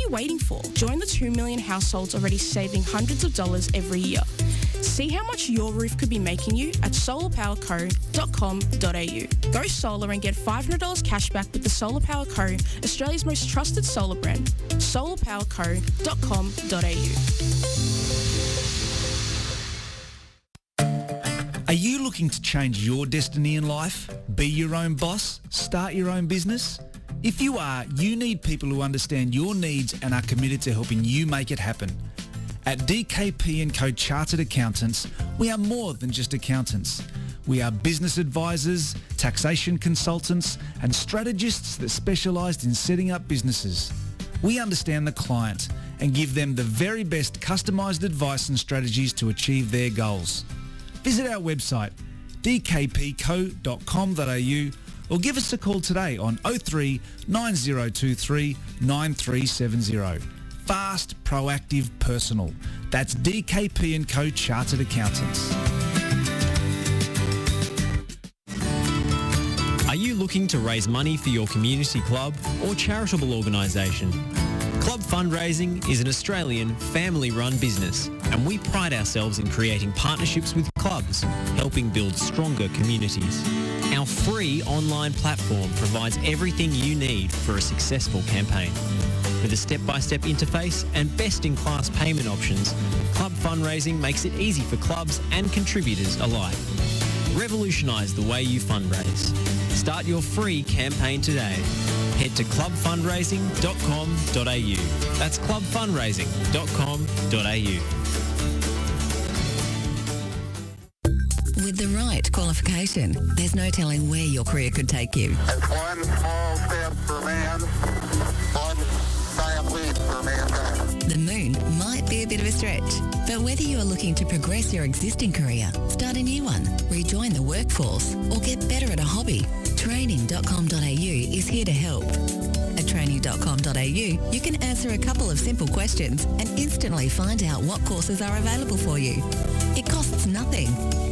you waiting for? Join the 2 million households already saving hundreds of dollars every year. See how much your roof could be making you at solarpowerco.com.au. Go solar and get $500 cash back with the Solar Power Co, Australia's most trusted solar brand. solarpowerco.com.au. Are you looking to change your destiny in life? Be your own boss? Start your own business? If you are, you need people who understand your needs and are committed to helping you make it happen. At DKP & Co Chartered Accountants, we are more than just accountants. We are business advisors, taxation consultants, and strategists that specialise in setting up businesses. We understand the client and give them the very best customised advice and strategies to achieve their goals. Visit our website, dkpco.com.au, or give us a call today on 03 9023 9370. Fast, proactive, personal. That's DKP & Co Chartered Accountants. Are you looking to raise money for your community club or charitable organisation? Club Fundraising is an Australian family-run business, and we pride ourselves in creating partnerships with clubs, helping build stronger communities. Our free online platform provides everything you need for a successful campaign. With a step-by-step interface and best-in-class payment options, Club Fundraising makes it easy for clubs and contributors alike. Revolutionise the way you fundraise. Start your free campaign today. Head to clubfundraising.com.au. That's clubfundraising.com.au. With the right qualification, there's no telling where your career could take you. It's one small step for man, one giant leap for mankind. The moon might be a bit of a stretch, but whether you are looking to progress your existing career, start a new one, rejoin the workforce, or get better at a hobby, training.com.au is here to help. At training.com.au, you can answer a couple of simple questions and instantly find out what courses are available for you. It costs nothing,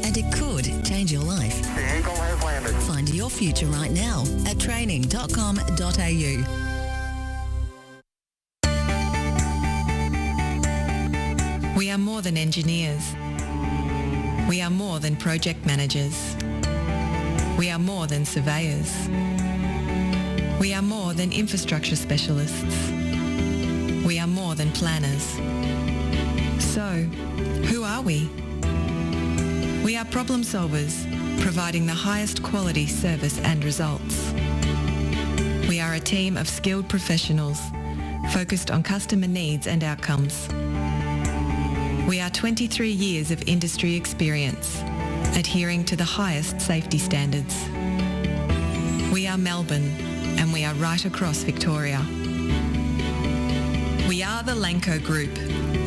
and it could change your life. The eagle has landed. Find your future right now at training.com.au. We are more than engineers. We are more than project managers. We are more than surveyors. We are more than infrastructure specialists. We are more than planners. So, who are we? We are problem solvers, providing the highest quality service and results. We are a team of skilled professionals, focused on customer needs and outcomes. We are 23 years of industry experience, adhering to the highest safety standards. We are Melbourne, and we are right across Victoria. We are the Lanco Group,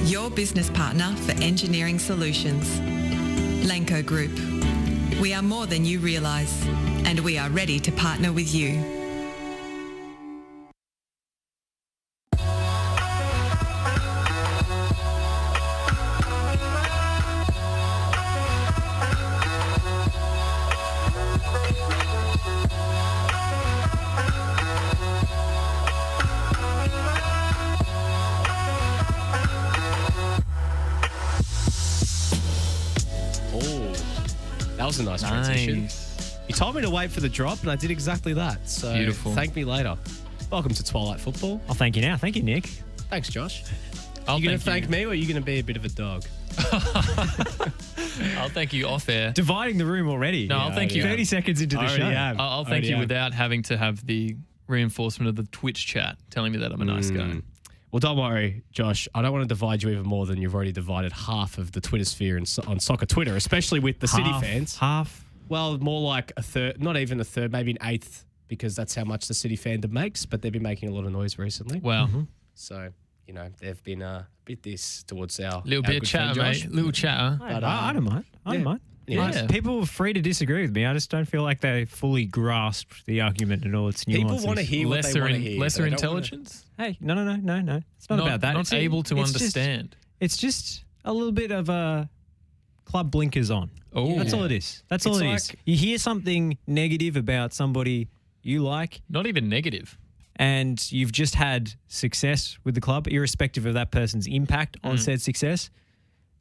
your business partner for engineering solutions. Lanco Group. We are more than you realise, and we are ready to partner with you. That was a nice transition. Nice. You told me to wait for the drop, and I did exactly that. So Beautiful. Thank me later. Welcome to Twilight Football. I'll thank you now. Thank you, Nick. Thanks, Josh. I'll You going to thank thank me, or are you going to be a bit of a dog? I'll thank you off air. Dividing the room already. No, I'll thank you. 30 seconds into the I already show. am. I'll thank you without having to have the reinforcement of the Twitch chat telling me that I'm a nice guy. Well, don't worry, Josh. I don't want to divide you even more than you've already divided half of the Twitter sphere on soccer Twitter, especially with the City fans. Half. Well, more like a third, not even a third, maybe an eighth, because that's how much the City fandom makes, but they've been making a lot of noise recently. Wow. So, you know, they've been a bit this towards our Little our bit of good friend chatter, Josh. mate. Little chatter. But, I don't mind. I don't mind. Anyways. Yeah. People are free to disagree with me. I just don't feel like they fully grasped the argument and all its nuances. People want to hear what they Lesser, want to hear. lesser They don't intelligence? Hey, no. It's not about that. Not It's able to it's just- understand. It's just a little bit of a club blinkers on. Oh. That's all it is. That's all It's it is. like- You hear something negative about somebody you like, Not even negative. and you've just had success with the club, irrespective of that person's impact on said success,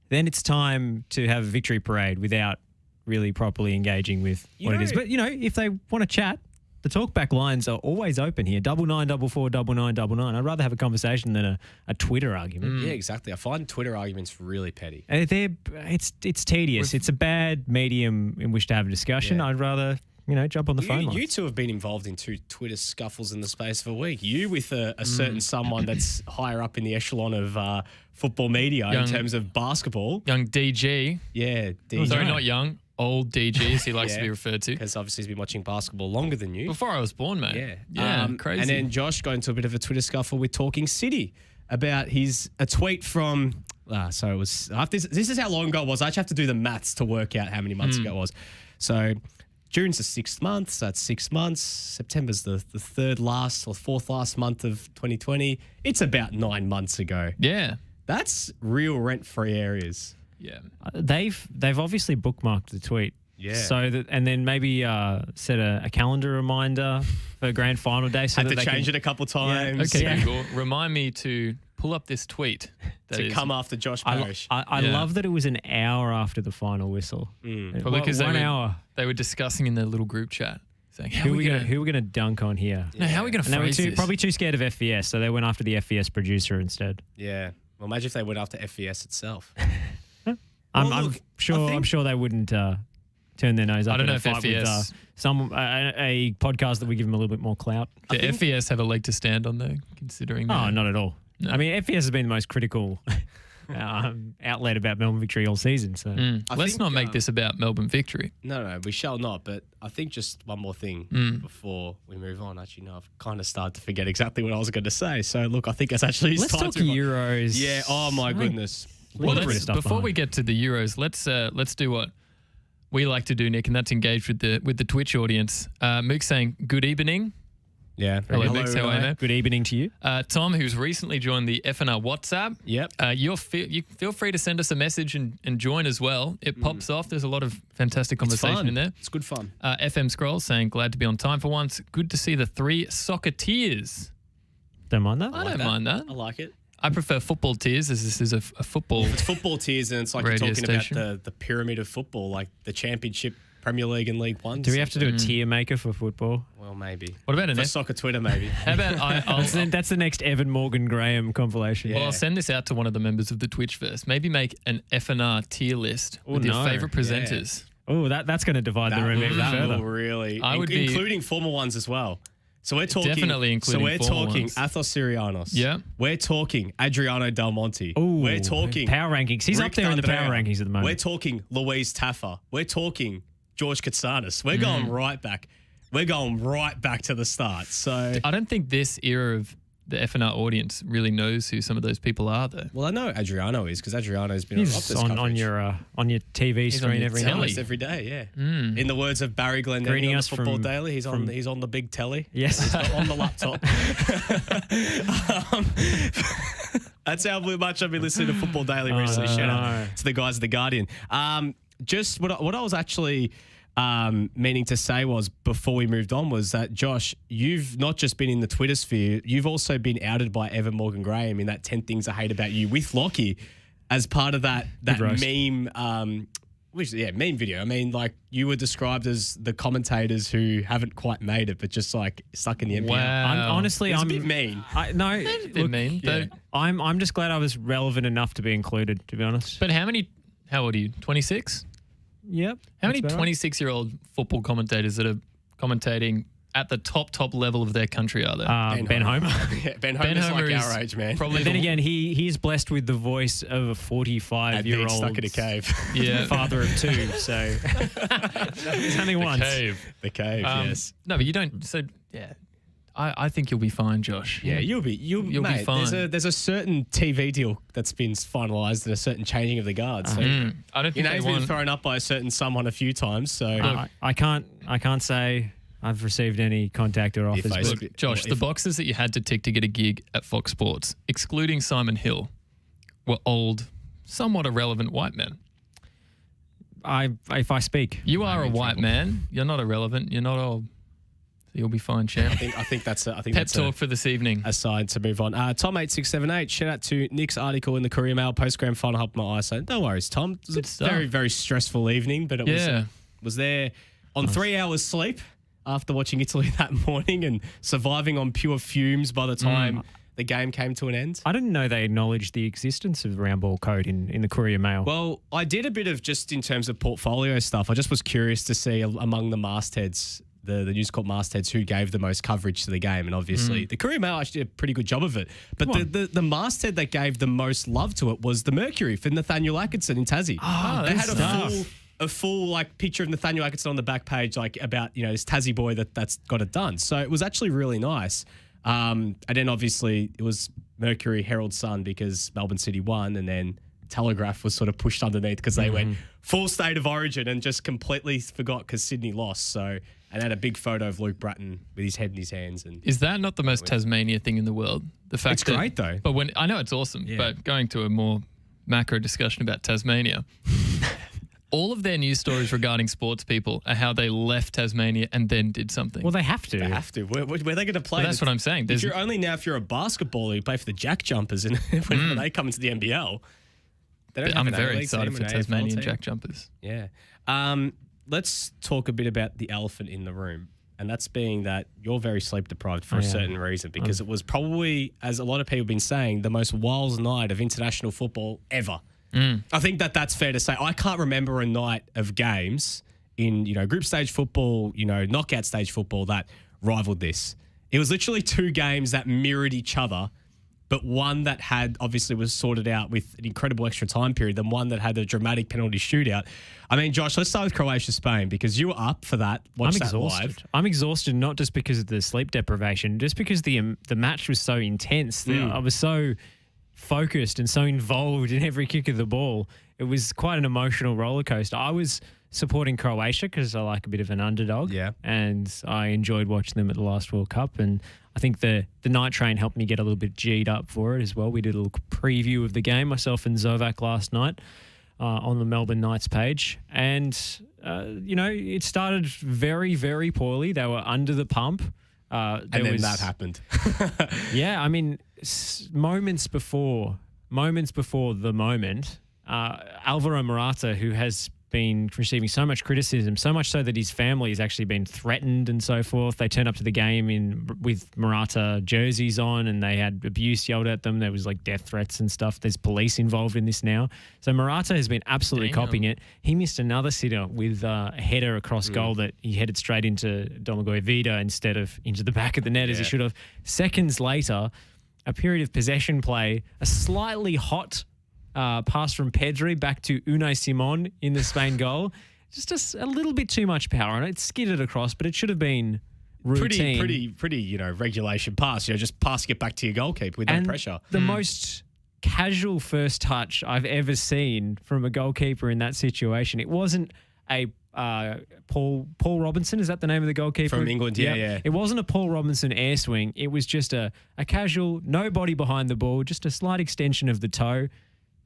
then it's time to have a victory parade without really properly engaging with what it is. But, if they want to chat, the talkback lines are always open here. 9944 9999. I'd rather have a conversation than a Twitter argument. Yeah, exactly. I find Twitter arguments really petty. It's tedious. It's a bad medium in which to have a discussion. Yeah. I'd rather, jump on the phone lines. You two have been involved in 2 Twitter scuffles in the space of a week. You with a certain someone that's higher up in the echelon of football media in terms of basketball. Young DG. Yeah, DG. Sorry, not young. Old DG, as he likes to be referred to. Because obviously he's been watching basketball longer than you. Before I was born, mate. Yeah. Yeah, crazy. And then Josh got into a bit of a Twitter scuffle with Talking City about a tweet from... so it was... This is how long ago it was. I actually have to do the maths to work out how many months ago it was. So June's the 6th month, so that's 6 months. September's the 3rd last or 4th last month of 2020. It's about 9 months ago. Yeah. That's real rent-free areas. Yeah. They've obviously bookmarked the tweet. Yeah. So that, and then maybe set a calendar reminder for grand final day. So Had that to they change can, it a couple times. Okay, Google, remind me to pull up this tweet. To come after Josh Parrish. I love that it was an hour after the final whistle. Probably because 1 hour. They were discussing in their little group chat, saying, Who are we going to dunk on here? No, how are we going to phrase this? Probably too scared of FVS, so they went after the FVS producer instead. Yeah. Well, imagine if they went after FVS itself. I'm sure they wouldn't turn their nose up. I don't know at if a fight with FVS a podcast that would give them a little bit more clout. Do FVS have a leg to stand on though, considering? Oh, not at all. No. I mean, FVS has been the most critical outlet about Melbourne victory all season. So let's not make this about Melbourne victory. No, we shall not. But I think just one more thing before we move on. Actually, no, I've kind of started to forget exactly what I was going to say. So look, I think it's actually let's time talk to Euros. Yeah. Oh my goodness. Well, before we get to the Euros, let's do what we like to do, Nick, and that's engage with the Twitch audience. Mook saying good evening. Yeah. Hello, Mook. How are you, mate? Good evening to you. Tom, who's recently joined the FNR WhatsApp. Yep. You feel free to send us a message and join as well. It pops off. There's a lot of fantastic conversation in there. It's good fun. FM Scroll saying glad to be on time for once. Good to see the 3 soccer tiers. Don't mind that. I don't mind that. I like it. I prefer football tiers as this is a football. It's football tiers, and it's like you're Radio talking station. about the pyramid of football, like the Championship, Premier League, and League One. Do we have to do a tier maker for football? Well, maybe. What about for soccer Twitter? Maybe. How about That's the next Evan Morgan Graham compilation. Well, I'll send this out to one of the members of the Twitch first. Maybe make an FNR tier list with your favourite presenters. Oh, that's going to divide the room even further. Really. I would including former ones as well. So we're talking definitely including. So we're former talking ones. Athos Sirianos. Yeah. We're talking Adriano Del Monte. Ooh, we're talking power rankings. He's Rick up there in the power D'Andrea. rankings at the moment. We're talking Louise Taffa. We're talking George Katsanis. We're going right back. We're going right back to the start. So I don't think this era of the FNR audience really knows who some of those people are, though. Well, I know Adriano is because Adriano's been He's on your TV screen every night. almost every day. Yeah. In the words of Barry Glendenny Greeting on the us Football from- Daily, he's on the big telly. Yes. He's not on the laptop. That's how much I've been listening to Football Daily recently. Shout out to the guys at The Guardian. Just what I was actually meaning to say was before we moved on was that, Josh, you've not just been in the Twitter sphere, you've also been outed by Evan Morgan Graham in that 10 Things I Hate About You with Lockie as part of that meme meme video. I mean, like, you were described as the commentators who haven't quite made it, but just like stuck in the NPL. Wow. Honestly, It's I'm a bit mean. A bit mean. yeah. I'm just glad I was relevant enough to be included, to be honest. But how old are you? 26? Yep. How many that's about right. 26-year-old football commentators that are commentating at the top level of their country are there? Ben Homer. Yeah, Ben Homer's like our age, man. Probably Then again, he's blessed with the voice of a 45-year-old stuck in a cave. Yeah. father of 2. So there's only once. The cave, yes. No, but you don't. So yeah, I think you'll be fine, Josh. Yeah, you'll be mate, be fine. There's a certain TV deal that's been finalised and a certain changing of the guard. So I don't your think they name's been want. thrown up by a certain someone a few times. So I can't say I've received any contact or offers. I- but Look, Josh, the boxes that you had to tick to get a gig at Fox Sports, excluding Simon Hill, were old, somewhat irrelevant white men. if I speak, You are a white man. You're not irrelevant. You're not old. You'll be fine, champ. I think that's Pep that's talk for this evening. a sign to move on. Tom 8678, shout out to Nick's article in the Courier Mail post grand final helped my eyesight. No worries, Tom. It was Good a stuff. very, very stressful evening, but it was there on 3 hours sleep after watching Italy that morning and surviving on pure fumes by the time the game came to an end. I didn't know they acknowledged the existence of the round ball code in the Courier Mail. Well, I did a bit of just in terms of portfolio stuff. I just was curious to see among the mastheads, the News Corp mastheads, who gave the most coverage to the game. And obviously, the Courier Mail actually did a pretty good job of it. But the masthead that gave the most love to it was the Mercury for Nathaniel Atkinson in Tassie. They had a full like picture of Nathaniel Atkinson on the back page, like about this Tassie boy that's got it done. So it was actually really nice. And then obviously it was Mercury, Herald Sun because Melbourne City won, and then Telegraph was sort of pushed underneath because they went full state of origin and just completely forgot because Sydney lost. So, and had a big photo of Luke Bratton with his head in his hands. And Is that not the most Tasmania thing in the world? The fact It's that, great, though. But when I know it's awesome, but going to a more macro discussion about Tasmania, all of their news stories regarding sports people are how they left Tasmania and then did something. Well, they have to. They have to. Where are they going to play? But that's what I'm saying. If you're a basketballer, you play for the Jack Jumpers, and when they come into the NBL, they don't have I'm an very A-League excited team for and an AFL Tasmanian team. Jack Jumpers. Yeah. Let's talk a bit about the elephant in the room. And that's being that you're very sleep deprived for a certain reason, because it was probably, as a lot of people have been saying, the most wild night of international football ever. I think that's fair to say. I can't remember a night of games in, group stage football, knockout stage football that rivaled this. It was literally two games that mirrored each other, but one that obviously was sorted out with an incredible extra time period, than one that had a dramatic penalty shootout. I mean, Josh, let's start with Croatia-Spain, because you were up for that. Watch that live. I'm exhausted, not just because of the sleep deprivation, just because the match was so intense. I was so focused and so involved in every kick of the ball. It was quite an emotional roller coaster. I was supporting Croatia because I like a bit of an underdog. Yeah. And I enjoyed watching them at the last World Cup. And I think the night train helped me get a little bit G'd up for it as well. We did a little preview of the game, myself and Zovac last night on the Melbourne Knights page. And, it started very, very poorly. They were under the pump. And then that happened. Yeah, I mean, moments before the moment, Alvaro Morata, who has been receiving so much criticism, so much so that his family has actually been threatened and so forth. They turned up to the game with Morata jerseys on, and they had abuse yelled at them. There was like death threats and stuff. There's police involved in this now. So Morata has been absolutely copying it. He missed another sitter with a header across goal that he headed straight into Domagoj Vida instead of into the back of the net as he should have. Seconds later, a period of possession play, a slightly hot pass from Pedri back to Unai Simon in the Spain goal. Just a little bit too much power on it. It skidded across, but it should have been routine. Pretty, regulation pass. Just passing it back to your goalkeeper with no pressure. The most casual first touch I've ever seen from a goalkeeper in that situation. It wasn't a Paul Robinson, is that the name of the goalkeeper? From England, yeah. It wasn't a Paul Robinson air swing. It was just a casual, no body behind the ball, just a slight extension of the toe,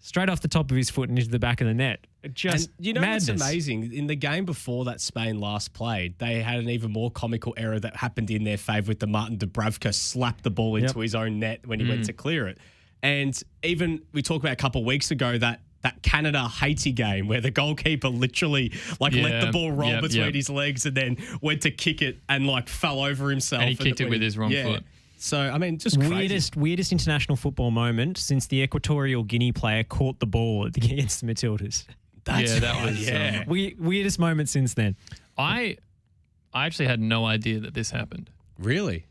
straight off the top of his foot and into the back of the net. Just madness. What's amazing? In the game before that Spain last played, they had an even more comical error that happened in their favour with the Martin Dubravka slapped the ball into his own net when he went to clear it. And even we talked about a couple of weeks ago that Canada-Haiti game where the goalkeeper literally let the ball roll between his legs and then went to kick it and fell over himself. And he kicked it with his wrong foot. So, I mean, just crazy. Weirdest international football moment since the Equatorial Guinea player caught the ball against the Matildas. Weirdest moment since then. I actually had no idea that this happened Really?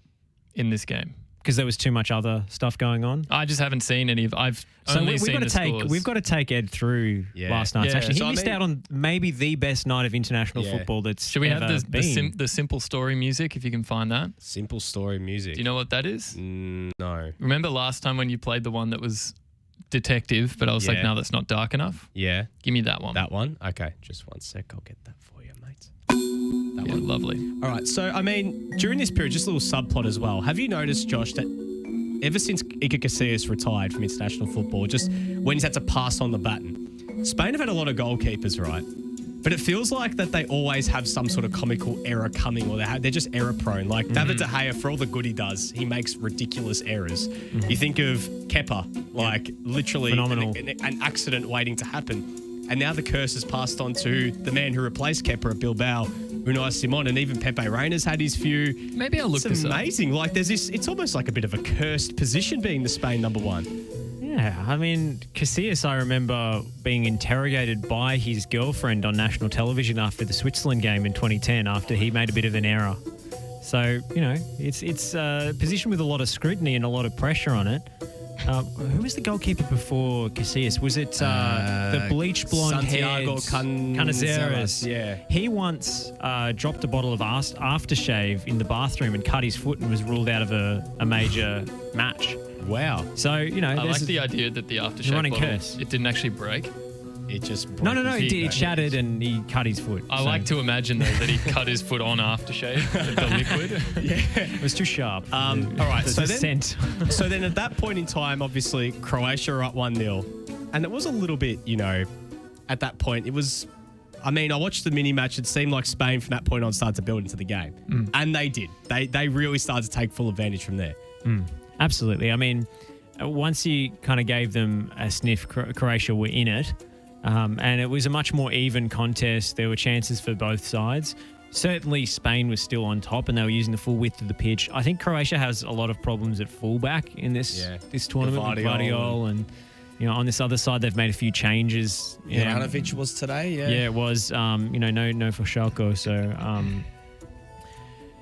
in this game. Because there was too much other stuff going on. I just haven't seen any of. I've only seen the scores. We've got to take Ed through last night's action. He missed out on maybe the best night of international football that's Should we ever have been. the simple story music if you can find that? Simple story music. Do you know what that is? No. Remember last time when you played the one that was detective, but I was like, no, that's not dark enough. Yeah. Give me that one. That one? Okay, just 1 sec. I'll get that for you, mate. That one, lovely. All right, so, I mean, during this period, just a little subplot as well. Have you noticed, Josh, that ever since Iker Casillas retired from international football, just when he's had to pass on the baton, Spain have had a lot of goalkeepers, right? But it feels like that they always have some sort of comical error coming, or they're just error prone. Like David De Gea, for all the good he does, he makes ridiculous errors. You think of Kepa, like literally Phenomenal. an accident waiting to happen. And now the curse has passed on to the man who replaced Kepa at Bilbao, Unai Simon, and even Pepe Reina's had his few. Maybe I'll look It's this up. amazing. Like there's this, it's almost like a bit of a cursed position being the Spain number one. Yeah, I mean, Casillas, I remember being interrogated by his girlfriend on national television after the Switzerland game in 2010 after he made a bit of an error. So, you know, it's a position with a lot of scrutiny and a lot of pressure on it. Who was the goalkeeper before Casillas? Was it the bleach blonde Santiago Canizares? Yeah. He once dropped a bottle of aftershave in the bathroom and cut his foot and was ruled out of a major match. Wow. So, you know, I there's like the idea that the aftershake running bottle, curse. it didn't actually break. It just No, broke his it ego. shattered and he cut his foot. I So like to imagine, though, that he cut his foot on aftershave, the liquid. It was too sharp. All right, The so then- scent. So then at that point in time, obviously, Croatia are up 1-0. And it was a little bit, you know, at that point, it was, I mean, I watched the mini match. It seemed like Spain from that point on started to build into the game. And they did. They really started to take full advantage from there. Absolutely. I mean, once you kind of gave them a sniff, Croatia were in it. And it was a much more even contest. There were chances for both sides. Certainly Spain was still on top and they were using the full width of the pitch. I think Croatia has a lot of problems at fullback in this tournament with Vardiol and you know, on this other side they've made a few changes. Juranovic was today, Yeah, it was. You know, no for Schalke. So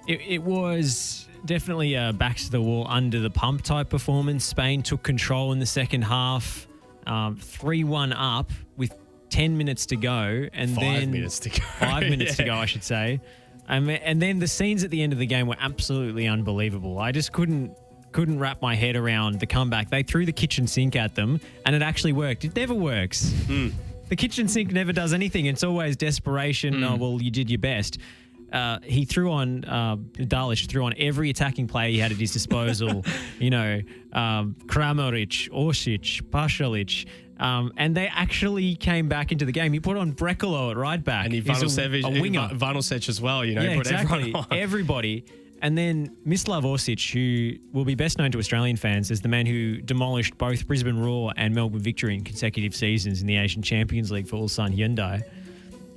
it was definitely a back to the wall, under the pump type performance. Spain took control in the second half, 3-1 up with 10 minutes to go, and 5 minutes to go. 5 minutes to go, I should say. And then the scenes at the end of the game were absolutely unbelievable. I just couldn't wrap my head around the comeback. They threw the kitchen sink at them, and it actually worked. It never works. The kitchen sink never does anything. It's always desperation. Oh, well, you did your best. He threw on, Dalic threw on every attacking player he had at his disposal. You know, Kramaric, Orsic, Pasalic. And they actually came back into the game. He put on Brekalo at right back. And He's Ivanosevic, a winger. Ivanosevic as well, you know. Yeah, put exactly. everyone on. Everybody. And then Mislav Orsic, who will be best known to Australian fans as the man who demolished both Brisbane Roar and Melbourne Victory in consecutive seasons in the Asian Champions League for Ulsan Hyundai.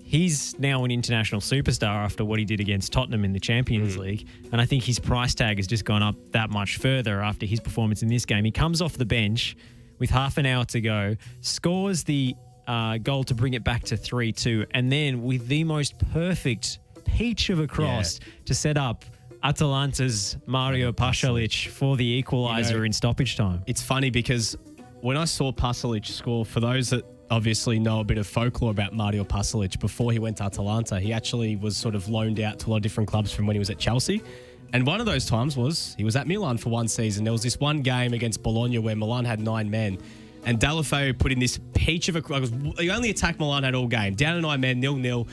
He's now an international superstar after what he did against Tottenham in the Champions League. And I think his price tag has just gone up that much further after his performance in this game. He comes off the bench with half an hour to go, scores the goal to bring it back to 3-2, and then with the most perfect peach of a cross to set up Atalanta's Mario Pasalic for the equaliser in stoppage time. It's funny because when I saw Pasalic score, for those that obviously know a bit of folklore about Mario Pasalic, before he went to Atalanta, he actually was sort of loaned out to a lot of different clubs from when he was at Chelsea. And one of those times was he was at Milan for one season. There was this one game against Bologna where Milan had 9 men. And Deulofeu put in this peach of a... The only attack Milan had all game. Down to 9 men, 0-0.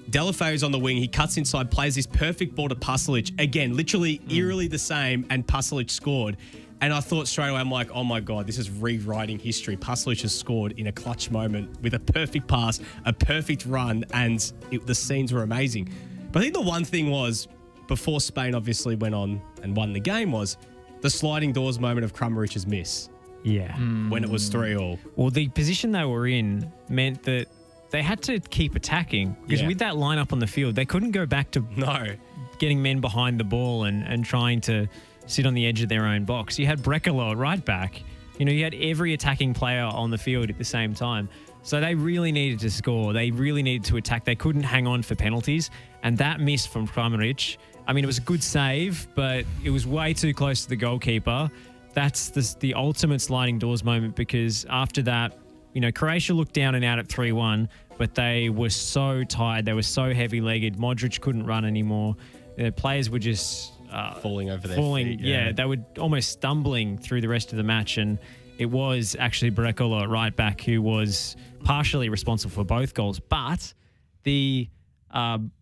Deulofeu's on the wing. He cuts inside, plays this perfect ball to Pasalic. Again, literally eerily the same, and Pasalic scored. And I thought straight away, I'm like, oh my God, this is rewriting history. Pasalic has scored in a clutch moment with a perfect pass, a perfect run, and the scenes were amazing. But I think the one thing was, before Spain obviously went on and won the game, was the sliding doors moment of Kramaric's miss. Yeah. When it was 3-3. Well, the position they were in meant that they had to keep attacking because with that lineup on the field, they couldn't go back to getting men behind the ball and trying to sit on the edge of their own box. You had Brekalo right back. You know, you had every attacking player on the field at the same time. So they really needed to score. They really needed to attack. They couldn't hang on for penalties. And that miss from Kramaric, I mean, it was a good save, but it was way too close to the goalkeeper. That's the ultimate sliding doors moment, because after that, you know, Croatia looked down and out at 3-1, but they were so tired. They were so heavy-legged. Modric couldn't run anymore. The players were just... falling over their feet. Yeah, they were almost stumbling through the rest of the match, and it was actually Brekalo at right back who was partially responsible for both goals. But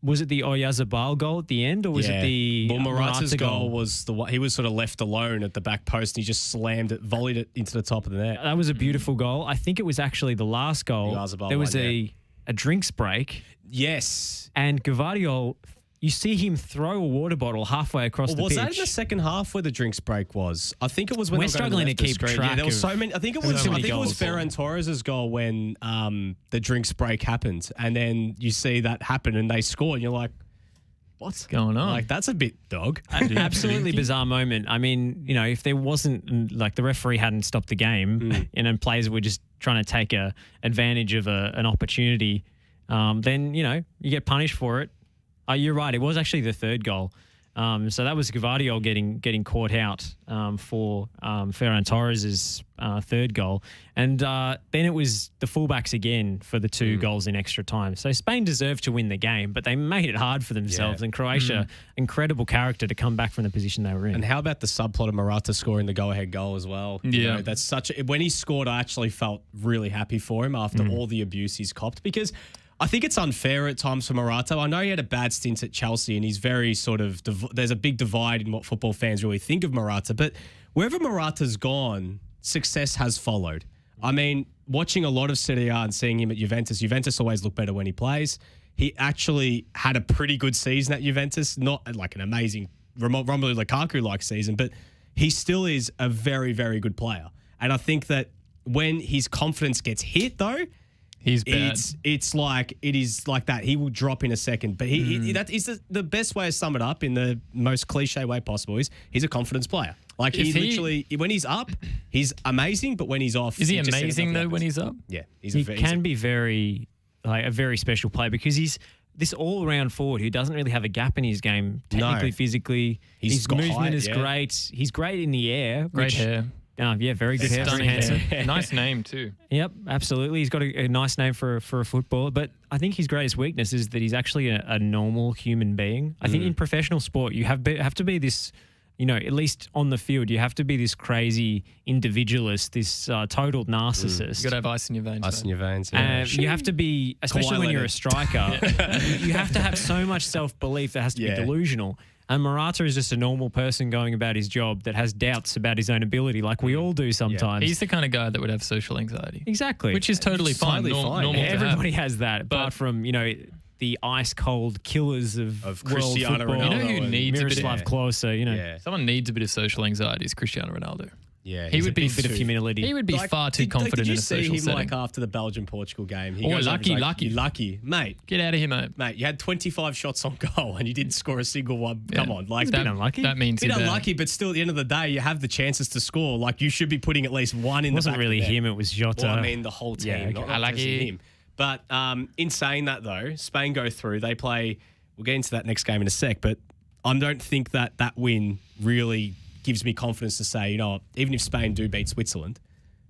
was it the Oyarzabal goal at the end, or was it the Morata's Morata goal? Was the he was sort of left alone at the back post, and he just slammed it, volleyed it into the top of the net. That was a beautiful goal. I think it was actually the last goal. The Oyarzabal there was one, a drinks break, Yes. and Gvardiol, you see him throw a water bottle halfway across the Was pitch. that in the second half where the drinks break was? I think it was when We're they were going struggling to left of keep screen. track Yeah, there was of so many. I think it was. so I many think it was goals. Ferran Torres' goal when the drinks break happened, and then you see that happen, and they score, and you're like, "What's going on?" Like that's a bit dog. Absolutely bizarre moment. I mean, if there wasn't like the referee hadn't stopped the game and then players were just trying to take advantage of an opportunity, then you get punished for it. You're right. It was actually the third goal. So that was Gvardiol getting caught out for Ferran Torres' third goal. And then it was the fullbacks again for the two goals in extra time. So Spain deserved to win the game, but they made it hard for themselves. Yeah. And Croatia, incredible character to come back from the position they were in. And how about the subplot of Morata scoring the go-ahead goal as well? Yeah. That's when he scored, I actually felt really happy for him after all the abuse he's copped, because I think it's unfair at times for Morata. I know he had a bad stint at Chelsea and he's very sort of, there's a big divide in what football fans really think of Morata, but wherever Morata's gone, success has followed. I mean, watching a lot of Serie A and seeing him at Juventus always look better when he plays. He actually had a pretty good season at Juventus, not like an amazing Romelu Lukaku-like season, but he still is a very, very good player. And I think that when his confidence gets hit, though, he's bad. It's like it is like that. He will drop in a second. But that is the best way to sum it up in the most cliche way possible. Is he's a confidence player. Like he literally, when he's up, he's amazing. But when he's off, Is he amazing though when he's up? Yeah, He can be very a very special player because he's this all-round forward who doesn't really have a gap in his game, technically, physically. His got movement height, is yeah. great. He's great in the air. Great hair. Yeah, very good hair. Very Stunning handsome. hair. Nice name too. Yep, absolutely. He's got a nice name for a footballer, but I think his greatest weakness is that he's actually a normal human being. I think in professional sport, you have to be this, at least on the field, you have to be this crazy individualist, this total narcissist. You got to have ice in your veins. Ice in mate. your veins. Yeah. You have to be, especially when you're a striker, you have to have so much self-belief that has to be delusional. And Morata is just a normal person going about his job that has doubts about his own ability, like we all do sometimes. He's the kind of guy that would have social anxiety. Exactly. Which is totally fine. totally fine. Normal Yeah, to have. Everybody has that, apart from, the ice-cold killers of world Cristiano football. Ronaldo. You know who needs a bit of- Miroslav Klose, Yeah. Someone needs a bit of social anxiety is Cristiano Ronaldo. Yeah, He would be a bit of humility. He would be far too confident did you in a see social him setting. after the Belgium-Portugal game? He Oh, goes over, lucky, he's lucky. "You lucky, mate. Get out of here, mate. Mate, you had 25 shots on goal and you didn't score a single one. Come on, like a bit unlucky. That means bit he's bad. unlucky, but still, at the end of the day, you have the chances to score. Like you should be putting at least one in It wasn't the back really of the net. him, it was Jota. Well, I mean, the whole team, Yeah, okay. not Unlucky. just him. But in saying that, though, Spain go through. They play. We'll get into that next game in a sec. But I don't think that win really gives me confidence to say, even if Spain do beat Switzerland,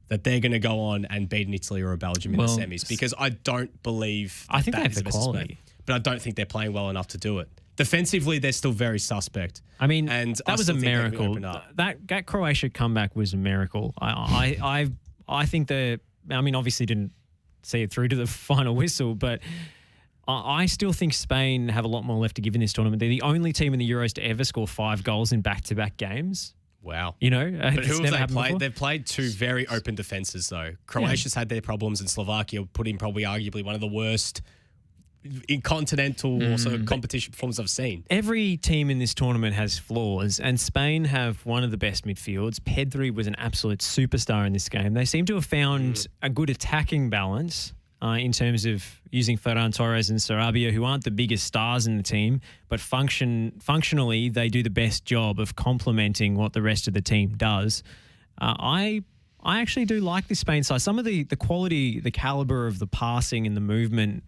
that they're going to go on and beat an Italy or a Belgium in the semis, because I don't believe I think they have is the best Spain. quality. But I don't think they're playing well enough to do it. Defensively, they're still very suspect. I mean, and that was a miracle. Up. That Croatia comeback was a miracle. I think obviously didn't see it through to the final whistle, but I still think Spain have a lot more left to give in this tournament. They're the only team in the Euros to ever score 5 goals in back-to-back games. Wow. But who have they played? They've played 2 very open defences, though. Croatia's had their problems, and Slovakia put in probably arguably one of the worst in continental also competition performances I've seen. Every team in this tournament has flaws, and Spain have one of the best midfields. Pedri was an absolute superstar in this game. They seem to have found a good attacking balance in terms of using Ferran Torres and Sarabia, who aren't the biggest stars in the team, but functionally they do the best job of complementing what the rest of the team does. I actually do like this Spain side. Some of the quality, the caliber of the passing and the movement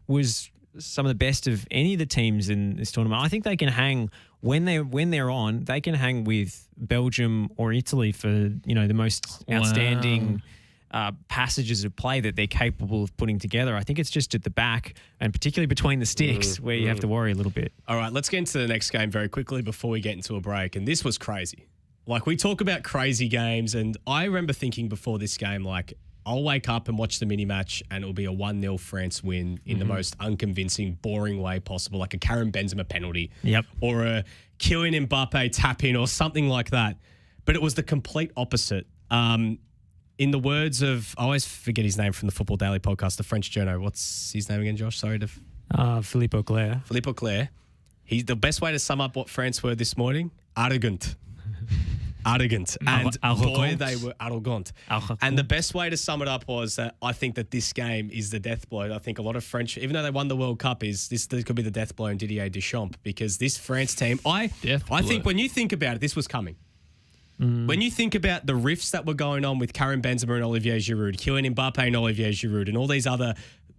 was some of the best of any of the teams in this tournament. I think they can hang when they're on. They can hang with Belgium or Italy for the most outstanding passages of play that they're capable of putting together. I think it's just at the back and particularly between the sticks where you have to worry a little bit. All right, let's get into the next game very quickly before we get into a break. And this was crazy. Like, we talk about crazy games, and I remember thinking before this game, like, I'll wake up and watch the mini match and it'll be a 1-0 France win in the most unconvincing, boring way possible, like a Karim Benzema penalty. Yep. Or a Kylian Mbappe tap in or something like that. But it was the complete opposite. in the words of, I always forget his name from the Football Daily podcast, the French journo. What's his name again, Josh? Sorry to... Philippe Auclair. Philippe Auclair. The best way to sum up what France were this morning, arrogant. Arrogant. And boy, they were arrogant. And the best way to sum it up was that I think that this game is the death blow. I think a lot of French, even though they won the World Cup, this could be the death blow in Didier Deschamps, because this France team, I think when you think about it, this was coming. When you think about the rifts that were going on with Karim Benzema and Olivier Giroud, Kylian Mbappe and Olivier Giroud, and all these other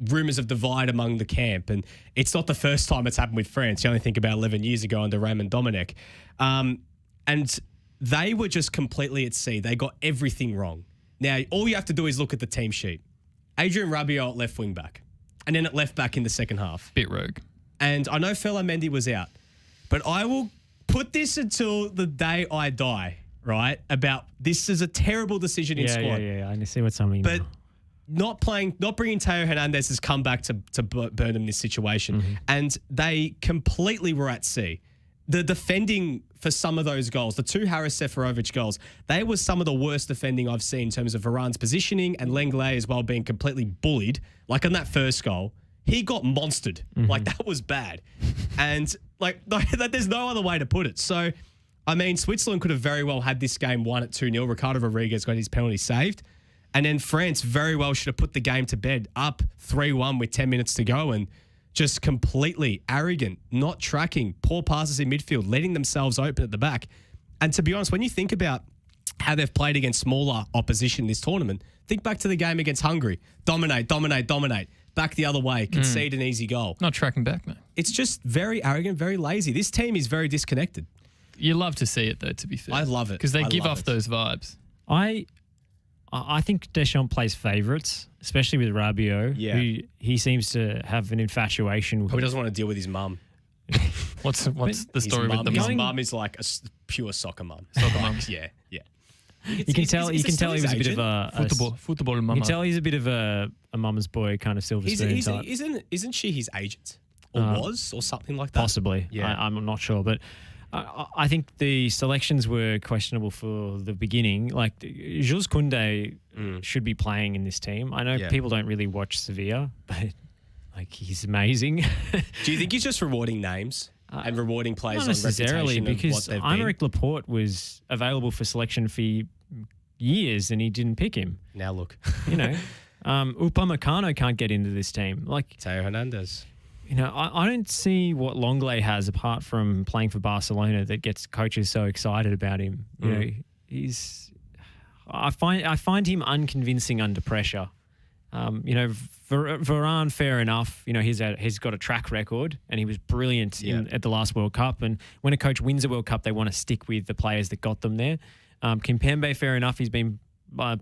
rumours of divide among the camp, and it's not the first time it's happened with France. You only think about 11 years ago under Raymond Domenech. And they were just completely at sea. They got everything wrong. Now, all you have to do is look at the team sheet. Adrien Rabiot at left wing back, and then at left back in the second half. Bit rogue. And I know Fela Mendy was out, but I will put this until the day I die, right? About this is a terrible decision in squad. Yeah. I see what's something. But not bringing Teo Hernandez has come back to burn them this situation. And they completely were at sea. The defending for some of those goals, the two Haris Seferovic goals, they were some of the worst defending I've seen in terms of Varane's positioning and Lenglet as well being completely bullied. Like on that first goal, he got monstered. Like that was bad. And like there's no other way to put it. So, I mean, Switzerland could have very well had this game won at 2-0. Ricardo Rodriguez got his penalty saved. And then France very well should have put the game to bed, up 3-1 with 10 minutes to go, and just completely arrogant, not tracking, poor passes in midfield, letting themselves open at the back. And to be honest, when you think about how they've played against smaller opposition this tournament, think back to the game against Hungary. Dominate. Back the other way, concede an easy goal. Not tracking back, man. It's just very arrogant, very lazy. This team is very disconnected. You love to see it, though, to be fair. I love it. Because they give off those vibes. I think Deschamps plays favourites, especially with Rabiot. Yeah. Who he seems to have an infatuation with. Probably doesn't want to deal with his mum. What's the story with the His mum? mum is like a pure soccer mum. Yeah. You can tell he was a bit of a football You mama. can tell he's a bit of a mama's boy kind of silver spoon type. Isn't she his agent? Or was? Or something like that? Possibly. Yeah. I'm not sure. But I think the selections were questionable for the beginning. Like, Jules Koundé should be playing in this team. I know people don't really watch Sevilla, but like he's amazing. Do you think he's just rewarding names and rewarding players not on necessarily, reputation because of what they've been? Aymeric Laporte was available for selection for years and he didn't pick him. Now look. You know, Upamecano can't get into this team. Like Teo Hernandez. You know, I don't see what Lenglet has apart from playing for Barcelona that gets coaches so excited about him. You know, I find him unconvincing under pressure. You know, Varane, fair enough. You know, he's got a track record and he was brilliant at the last World Cup. And when a coach wins a World Cup, they want to stick with the players that got them there. Kimpembe, fair enough. He's been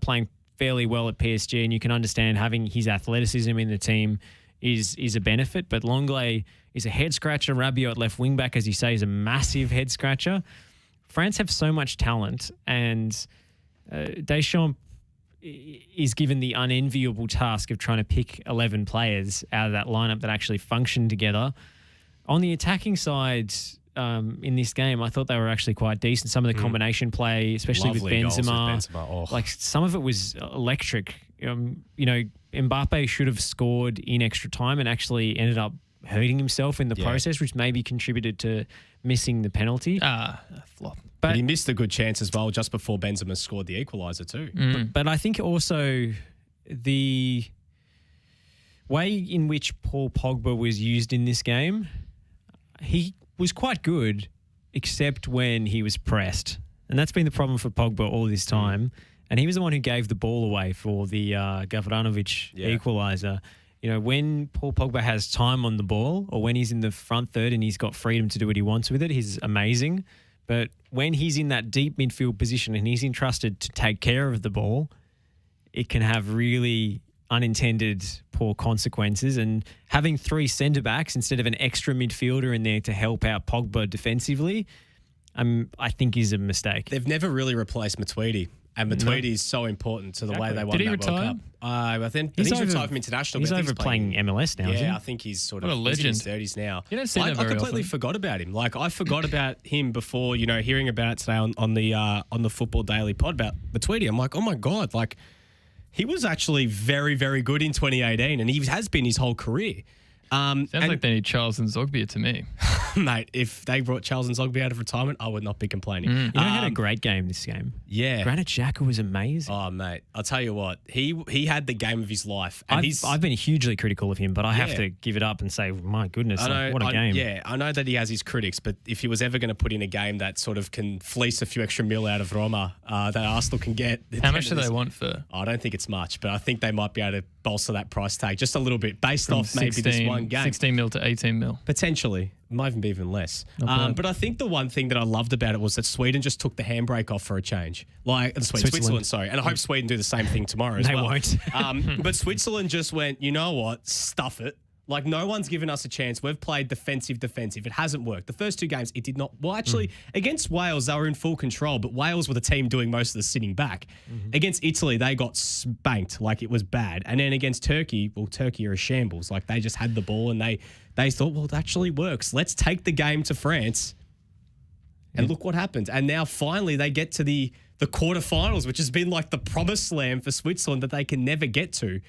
playing fairly well at PSG, and you can understand having his athleticism in the team is a benefit, but Lenglet is a head scratcher. Rabiot at left wing back, as you say, is a massive head scratcher. France have so much talent, and Deschamps is given the unenviable task of trying to pick 11 players out of that lineup that actually function together. On the attacking side, in this game, I thought they were actually quite decent. Some of the combination play, especially Lovely with goals Benzema, like some of it was electric. You know, Mbappe should have scored in extra time and actually ended up hurting himself in the process, which maybe contributed to missing the penalty. Flop. But he missed a good chance as well just before Benzema scored the equaliser too. But I think also the way in which Paul Pogba was used in this game, he was quite good, except when he was pressed. And that's been the problem for Pogba all this time. And he was the one who gave the ball away for the Gavranovic equaliser. You know, when Paul Pogba has time on the ball or when he's in the front third and he's got freedom to do what he wants with it, he's amazing. But when he's in that deep midfield position and he's entrusted to take care of the ball, it can have really unintended poor consequences. And having three centre-backs instead of an extra midfielder in there to help out Pogba defensively, I think is a mistake. They've never really replaced Matuidi. And Matuidi is so important to the way they won that World Cup. I think he's retired from international. He's but I over think plegg MLS now, isn't he? I think he's sort of What a legend. he's in his 30s now. You don't see that I very completely often. forgot about him. Like I forgot about him before, you know, hearing about it today on the Football Daily pod about Matuidi. I'm like, oh my God, like He was actually very, very good in 2018, and he has been his whole career. Sounds like they need Charles and Zogbia to me. Mate, if they brought Charles and Zogby out of retirement, I would not be complaining. You know, he had a great game this game. Yeah. Granit Xhaka was amazing. Oh, mate, I'll tell you what. He had the game of his life. And I've been hugely critical of him, but I have to give it up and say, my goodness, what a game. Yeah, I know that he has his critics, but if he was ever going to put in a game that sort of can fleece a few extra mil out of Roma that Arsenal can get. How much do they want for? I don't think it's much, but I think they might be able to bolster that price tag just a little bit based off maybe this one game. 16 mil to 18 mil. Potentially. Might even be even less. But I think the one thing that I loved about it was that Sweden just took the handbrake off for a change. Switzerland, sorry. And I hope Sweden do the same thing tomorrow as well. They won't. But Switzerland just went, you know what? Stuff it. Like, no one's given us a chance. We've played defensive. It hasn't worked. The first two games, it did not. Well, actually, against Wales, they were in full control, but Wales were the team doing most of the sitting back. Against Italy, they got spanked. Like, it was bad. And then against Turkey, well, Turkey are a shambles. Like, they just had the ball and they thought, well, it actually works. Let's take the game to France. And look what happened. And now, finally, they get to the quarterfinals, which has been like the promised land for Switzerland that they can never get to.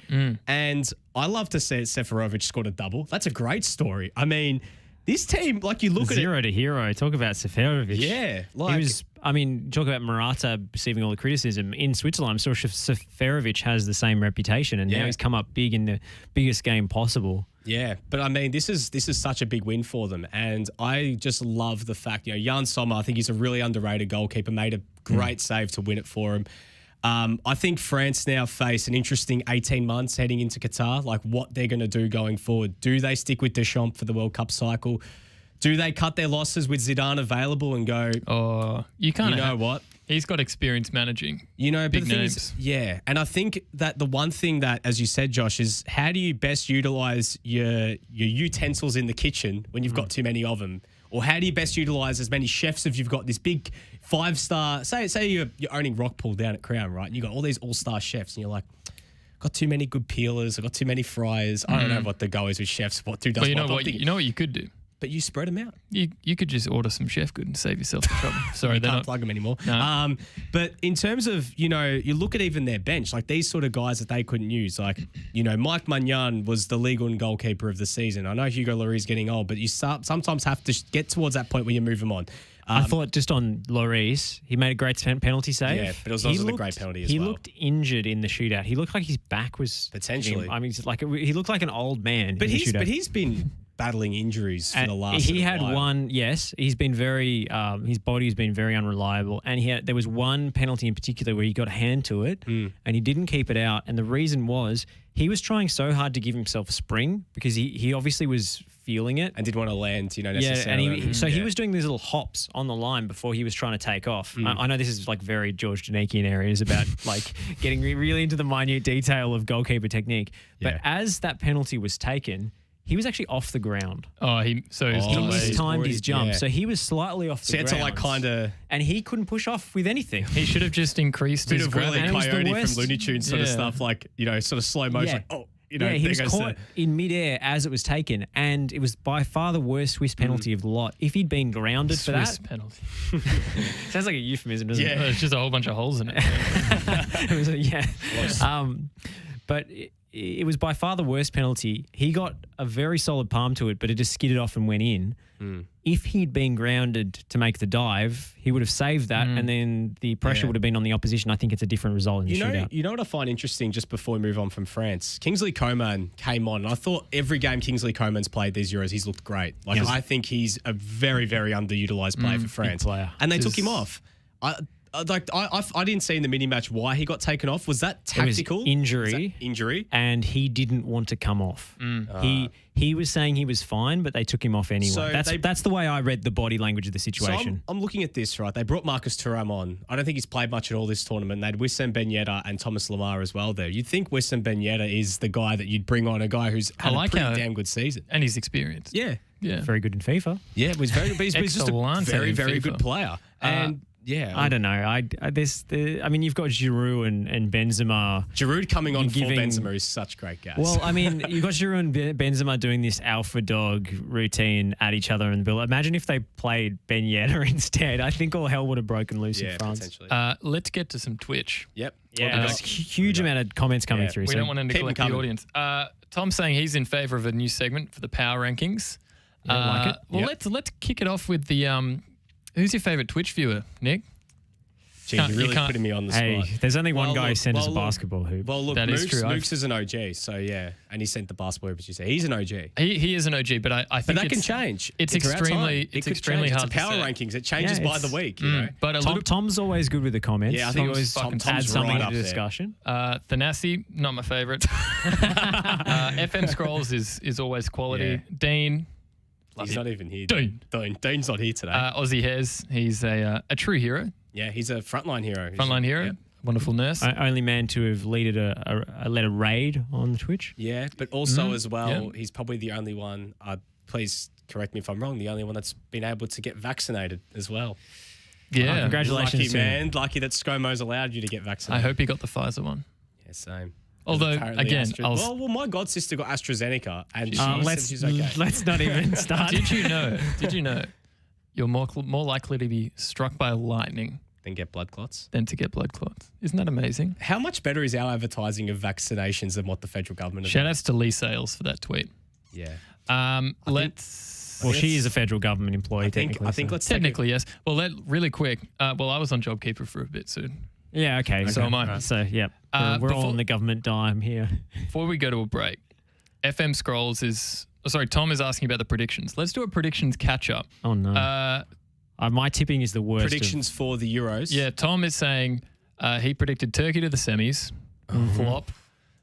And I love to see Seferovic scored a double. That's a great story. I mean, this team, like, you look at it. 0 to hero. Talk about Seferovic. Yeah. Talk about Morata receiving all the criticism. In Switzerland, I'm sure Seferovic has the same reputation, and now he's come up big in the biggest game possible. Yeah, but I mean, this is such a big win for them, and I just love the fact, Jan Sommer, I think he's a really underrated goalkeeper, made a great save to win it for him. I think France now face an interesting 18 months heading into Qatar, like what they're going to do going forward. Do they stick with Deschamps for the World Cup cycle? Do they cut their losses with Zidane available and go, you can't. You know what? He's got experience managing. Big names. And I think that the one thing that, as you said, Josh, is how do you best utilize your utensils in the kitchen when you've got too many of them? Or how do you best utilize as many chefs if you've got this big 5-star, say you're owning Rockpool down at Crown, right? And you've got all these all-star chefs and you're like, got too many good peelers, I've got too many fryers. I don't know what the go is with chefs, what does you know what you could do? But you spread them out. You could just order some chef good and save yourself the trouble. Sorry, you can't plug them anymore. No. But in terms of, you look at even their bench, like these sort of guys that they couldn't use, like, Mike Magnan was the Ligue 1 goalkeeper of the season. I know Hugo Lloris getting old, but you sometimes have to get towards that point where you move them on. I thought just on Lloris, he made a great penalty save. Yeah, but it was also a great penalty as well. He looked injured in the shootout. He looked like his back was... Potentially. I mean, he looked like an old man But in the shootout. But he's been battling injuries for the last He had while. one, yes. He's been very... his body's been very unreliable. And there was one penalty in particular where he got a hand to it and he didn't keep it out. And the reason was he was trying so hard to give himself a spring because he obviously was feeling it. And didn't want to land, necessarily. Yeah, and he was doing these little hops on the line before he was trying to take off. I know this is like very George Janakian areas about like getting really into the minute detail of goalkeeper technique. But as that penalty was taken, he was actually off the ground. He mistimed his jump. Yeah. So he was slightly off the ground. So it's kind of... And he couldn't push off with anything. He should have just increased his gravity. Bit of Wile E. Coyote from Looney Tunes sort of stuff, like, sort of slow motion. Yeah. He was caught in midair as it was taken, and it was by far the worst Swiss penalty of the lot. If he'd been grounded for that... Swiss penalty. Sounds like a euphemism, doesn't it? Yeah, it's just a whole bunch of holes in it. But it was by far the worst penalty. He got a very solid palm to it, but it just skidded off and went in. If he'd been grounded to make the dive, he would have saved that, and then the pressure would have been on the opposition. I think it's a different result in the shootout. You know what I find interesting just before we move on from France? Kingsley Coman came on, and I thought every game Kingsley Coman's played these Euros, he's looked great. Like, I think he's a very, very underutilised player for France. And they took him off. I didn't see in the mini match why he got taken off. Was that tactical? It was injury, and he didn't want to come off. He was saying he was fine, but they took him off anyway. So that's the way I read the body language of the situation. So I'm looking at this, right? They brought Marcus Thuram on. I don't think he's played much at all this tournament. They had Wissam Ben Yedder and Thomas Lemar as well there. You'd think Wissam Ben Yedder is the guy that you'd bring on, a guy who's had a pretty damn good season. And he's experienced. Yeah. Very good in FIFA. Yeah, he's just a very, very good player. And Yeah. I don't know. I mean, you've got Giroud and Benzema. Giroud coming on You're for giving- Benzema is such great gas. Well, I mean, you've got Giroud and Benzema doing this alpha dog routine at each other in the build. Imagine if they played Ben Yedder instead. I think all hell would have broken loose in France. potentially. Let's get to some Twitch. Yep. Yeah, there's a huge amount of comments coming through. We so don't want to keep 'em neglect the coming. audience. Tom's saying he's in favour of a new segment for the power rankings. like it. Well, let's kick it off with the who's your favourite Twitch viewer, Nick? Gee, you're really can't- putting me on the Hey, spot. there's only one Well, guy who look- sent us a well, look- basketball hoop. Well, look, That is true. Mooks is an OG, so yeah, and he sent the basketball hoop, as you say. He's an OG. He is an OG, but I But think that can it's, change. It's throughout time. extremely It it's could extremely change. hard It's a power to say. rankings. It changes Yeah, by the it's- week, you know. But a little Tom's always good with the comments. Yeah, I He think always Tom's adds something right to up the there. discussion. Thanasi, not my favourite. FM Scrolls is always quality. Yeah. Dean, He's not even here. Dean. Dean's not here today. Aussie Hez, he's a true hero, yeah, he's a frontline hero. frontline hero, Yeah. wonderful nurse. Only man to have led led a raid on Twitch. Yeah, but also as well, Yeah. he's probably the only one. Please correct me if I'm wrong. The only one that's been able to get vaccinated as well. Yeah, congratulations. Lucky to him. man, lucky that ScoMo's allowed you to get I vaccinated. hope he got the Pfizer one. Yeah, same. Although, Apparently again, well, my god sister got AstraZeneca, and she said Let's she's okay. let's not even start. Did you know you're more likely to be struck by lightning Then get blood clots. than to get blood clots? Isn't that amazing? How much better is our advertising of vaccinations than what the federal government is? Shout outs to Lee Sales for that tweet. Yeah. Let's Well, she is a federal government employee. I think technically, let's take technically yes. Well, really quick. I was on JobKeeper for a bit soon. Yeah. Okay. So am I. So yeah, we're all before- on the government dime here. Before we go to a break, FM Scrolls Tom is asking about the predictions. Let's do a predictions catch up. Oh no. My tipping is the worst. predictions for the Euros. Yeah, Tom is saying he predicted Turkey to the semis, flop.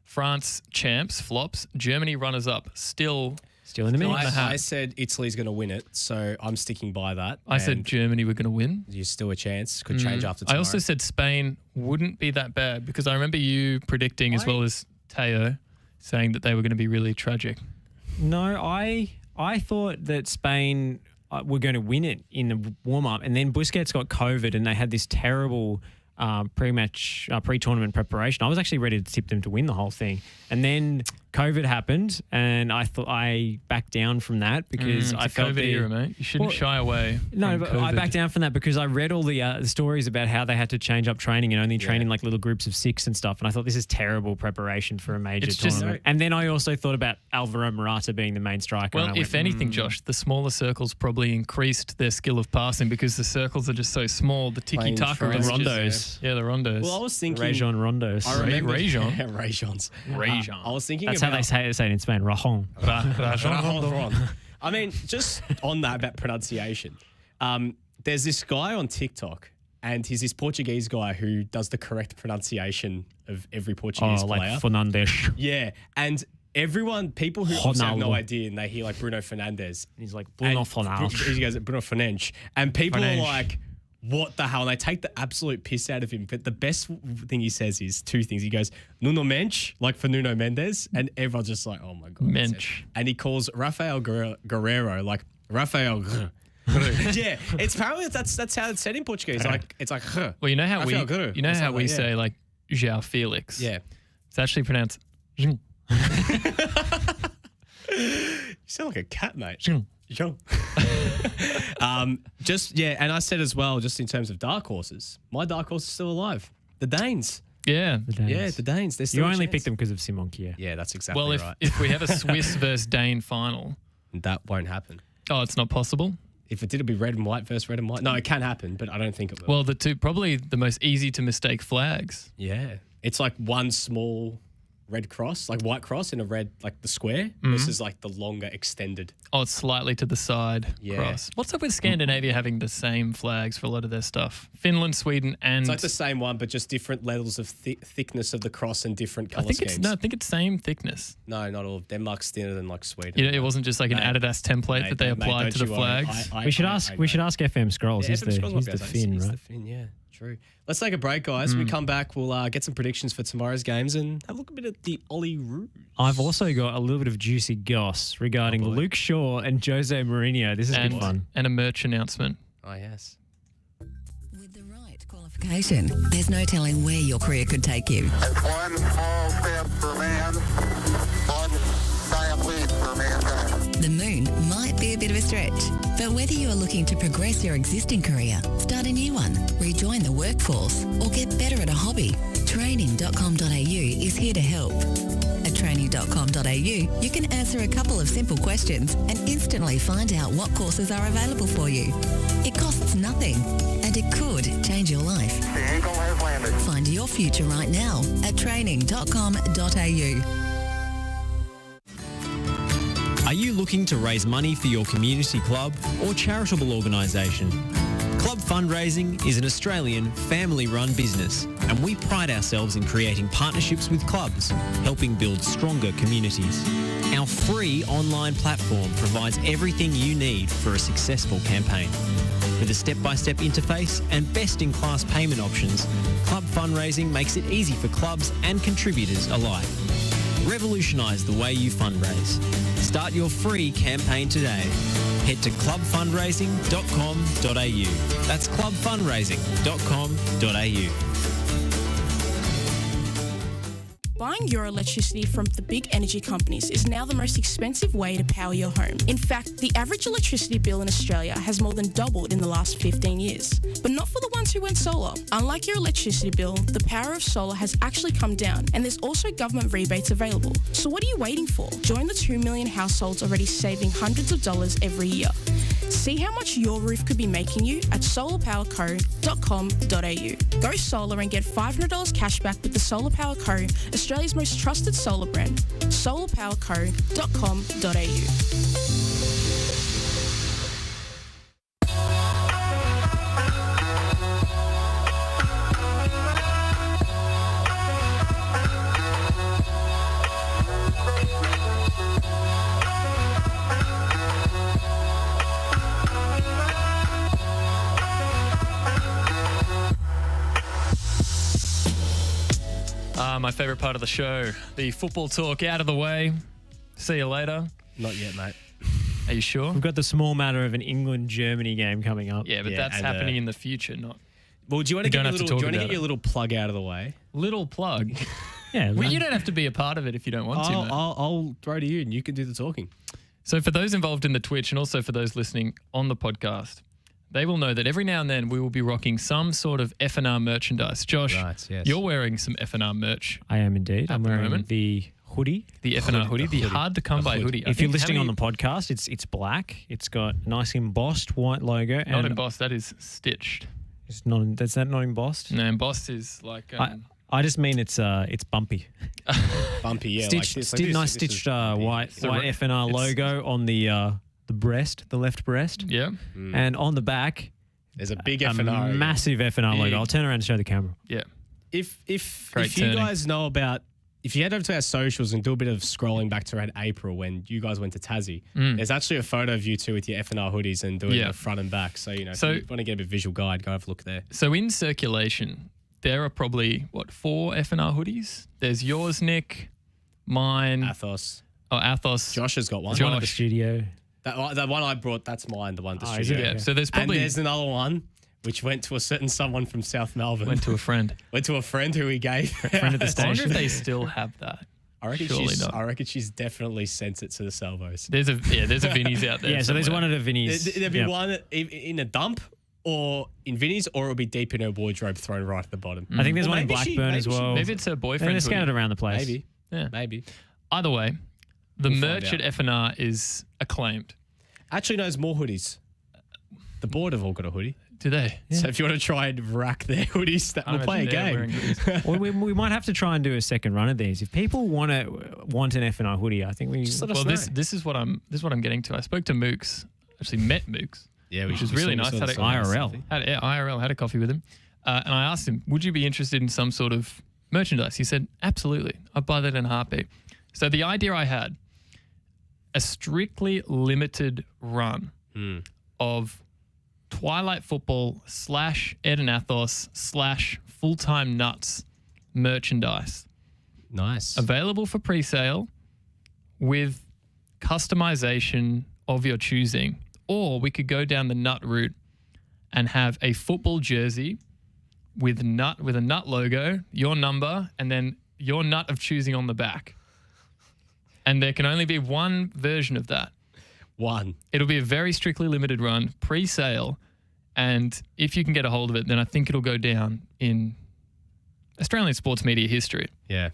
France champs, flops. Germany runners up, still. Still in the mix. I said Italy's going to win it, so I'm sticking by that. I said and Germany were going to win. there's still a chance. Could change after I tomorrow. also said Spain wouldn't be that bad because I remember you predicting as well as Teo saying that they were going to be really tragic. No, I thought that Spain were going to win it in the warm up, and then Busquets got COVID, and they had this terrible pre-tournament preparation. I was actually ready to tip them to win the whole thing, and then COVID happened, and I thought I backed down from that because I It's a felt COVID era, mate. You shouldn't shy away. No, from but I COVID. backed down from that because I read all the stories about how they had to change up training and only train in like little groups of 6 and stuff. And I thought this is terrible preparation for a major It's just- tournament. And then I also thought about Alvaro Morata being the main striker. Well, and I if went, anything, Josh, the smaller circles probably increased their skill of passing because the circles are just so small. The Playing tiki-taka through is the just- rondos. Yeah, the rondos. Well, I was thinking. Rajon Rondos. I remember Rajon? Yeah, Rajons. Rajon. I was thinking That's about how they say it in Spain. Rajon. Rajon. I mean, just on that about pronunciation, there's this guy on TikTok, and he's this Portuguese guy who does the correct pronunciation of every Portuguese player. Like Fernandes. Yeah, and people who obviously have no Ronaldo. idea, and they hear like Bruno Fernandes. He's like Bruno And Fernandes. He goes Bruno Fernandes, and people Fernandes. are like, "What the hell?" And they take the absolute piss out of him. But the best thing he says is 2 things. He goes Nuno Mensch, like for Nuno Mendes, and everyone's just like, "Oh my god." Mensch. And he calls Rafael Guerrero like Rafael. Yeah, it's apparently that's how it's said in Portuguese. Like it's like. Well, you know how Rafael Guerrero, you know or how something we like that. say like João Felix. Yeah. It's actually pronounced. You sound like a cat, mate. And I said as well, just in terms of dark horses, my dark horse is still alive. The Danes. Yeah. Yeah, the Danes. They're still You a only chance. picked them because of Simon Kier. Yeah, that's exactly Well, right. if we have a Swiss versus Dane final, That won't happen. oh, it's not possible. If it did, it'd be red and white versus red and white. No, it can happen, but I don't think it will. Well, the two probably the most easy to mistake flags. Yeah. It's like one small red cross, like white cross in a red, like the square, versus like the longer extended. Oh, it's slightly to the side Yeah. cross. What's up with Scandinavia having the same flags for a lot of their stuff? Finland, Sweden, and It's like the same one, but just different levels of thickness of the cross and different I colour think schemes. I think it's same thickness. No, not all. Denmark's thinner than like Sweden. You know, it wasn't just like an Mate, Adidas template Mate, that they mate, applied don't to the you worry. flags. We should ask FM Scrolls. Yeah, he's FM Scrolls might the be able to- Finn, he's right? the Finn, yeah. True. Let's take a break, guys. When we come back, we'll get some predictions for tomorrow's games and have a look a bit at the Olyroos. I've also got a little bit of juicy goss regarding boy. Luke Shaw and Jose Mourinho. This is good fun. and a merch announcement. Oh, yes. With the Qualification. There's no telling where your career could take you. It's one small step for man, one giant leap for mankind. The moon might be a bit of a stretch, but whether you are looking to progress your existing career, start a new one, rejoin the workforce, or get better at a hobby, training.com.au is here to help. At training.com.au, you can answer a couple of simple questions and instantly find out what courses are available for you. It costs nothing, and it could change your life. The Eagle has landed. Find your future right now at training.com.au. Are you looking to raise money for your community club or charitable organisation? Club Fundraising is an Australian family-run business, and we pride ourselves in creating partnerships with clubs, helping build stronger communities. Our free online platform provides everything you need for a successful campaign. With a step-by-step interface and best-in-class payment options, Club Fundraising makes it easy for clubs and contributors alike. Revolutionise the way you fundraise. Start your free campaign today. Head to clubfundraising.com.au. That's clubfundraising.com.au. Buying your electricity from the big energy companies is now the most expensive way to power your home. In fact, the average electricity bill in Australia has more than doubled in the last 15 years. But not for the ones who went solar. Unlike your electricity bill, the power of solar has actually come down, and there's also government rebates available. So what are you waiting for? Join the 2 million households already saving hundreds of dollars every year. See how much your roof could be making you at solarpowerco.com.au. Go solar and get $500 cash back with the Solar Power Co, Australia's most trusted solar brand. solarpowerco.com.au. My favourite part of the show, the football talk out of the way. See you later. Not yet, mate. Are you sure? We've got the small matter of an England-Germany game coming up. Yeah, but Yeah, that's and, happening in the future, not Well, do you want We to don't get, have to do you talk want to about get your it. little plug out of the way? little plug. Yeah, Well, you don't have to be a part of it if you don't want to, mate. I'll throw to you and you can do the talking. So for those involved in the Twitch and also for those listening on the podcast, they will know that every now and then we will be rocking some sort of FNR merchandise. Josh, Right, yes. you're wearing some FNR merch, I am indeed. I'm the wearing moment. the hoodie. the FNR hoodie, the hard-to-come-by hoodie. I If you're think listening how on the many- podcast, it's black. It's got a nice embossed white logo. Not and embossed, that is stitched. It's not. That's that not embossed. No, embossed is like... I just mean it's bumpy. Bumpy, yeah. Stitched, like this, nice this is stitched bumpy. white So white FNR it's- logo on the breast, the left breast, yeah, and on the back There's a big a FNR. massive FNR Big. logo. I'll turn around and show the camera. yeah. If Great you turning. guys know about, if you head over to our socials and do a bit of scrolling back to around April when you guys went to Tassie, there's actually a photo of you two with your FNR hoodies and doing Yeah. the front and back. So, So- if you want to get a bit of visual guide, go have a look there. So in circulation, there are probably, 4 FNR hoodies? There's yours, Nick, mine, Athos. Athos. Josh has got one. One at the Josh. studio. That one I brought, that's mine, the one at the Oh, studio. is it? Yeah, so there's And probably... there's another one which went to a certain someone from South Melbourne. Went to a friend. Went to a friend who he gave. Friend at the I wonder station. if they still have that. I reckon Surely not. I reckon she's definitely sent it to the salvos. There's a Vinny's out there. Yeah, so there's somewhere. one at a Vinny's. There'd be Yeah. one in a dump or in Vinny's, or it'll be deep in her wardrobe thrown right at the bottom. I think there's Or one in maybe she- Blackburn as maybe she- well. Maybe it's her They're boyfriend's scattered hoodie. around the place. Maybe. Yeah. Maybe. Either way, the We'll merch find at FNR is acclaimed. Actually, no, there's more hoodies. The board have all got a hoodie. Do they? So if you want to try and rack their hoodies, we'll play a game. Well, we might have to try and do a second run of these. If people want an FNR hoodie, I think we. Just let us Well, know. this is what I'm getting to. I spoke to Mooks. Actually, met Mooks. Yeah, which is really nice. Had a, IRL. IRL had a coffee with him, and I asked him, "Would you be interested in some sort of merchandise?" He said, "Absolutely. I'd buy that in a heartbeat." So the idea I had, a strictly limited run of Twilight Football / Ed and Athos / Full-Time Nuts merchandise Nice. available for pre-sale with customization of your choosing. Or we could go down the nut route and have a football jersey with a nut logo, your number, and then your nut of choosing on the back. And there can only be one version of that. One. It'll be a very strictly limited run, pre-sale, and if you can get a hold of it, then I think it'll go down in Australian sports media history. Yeah.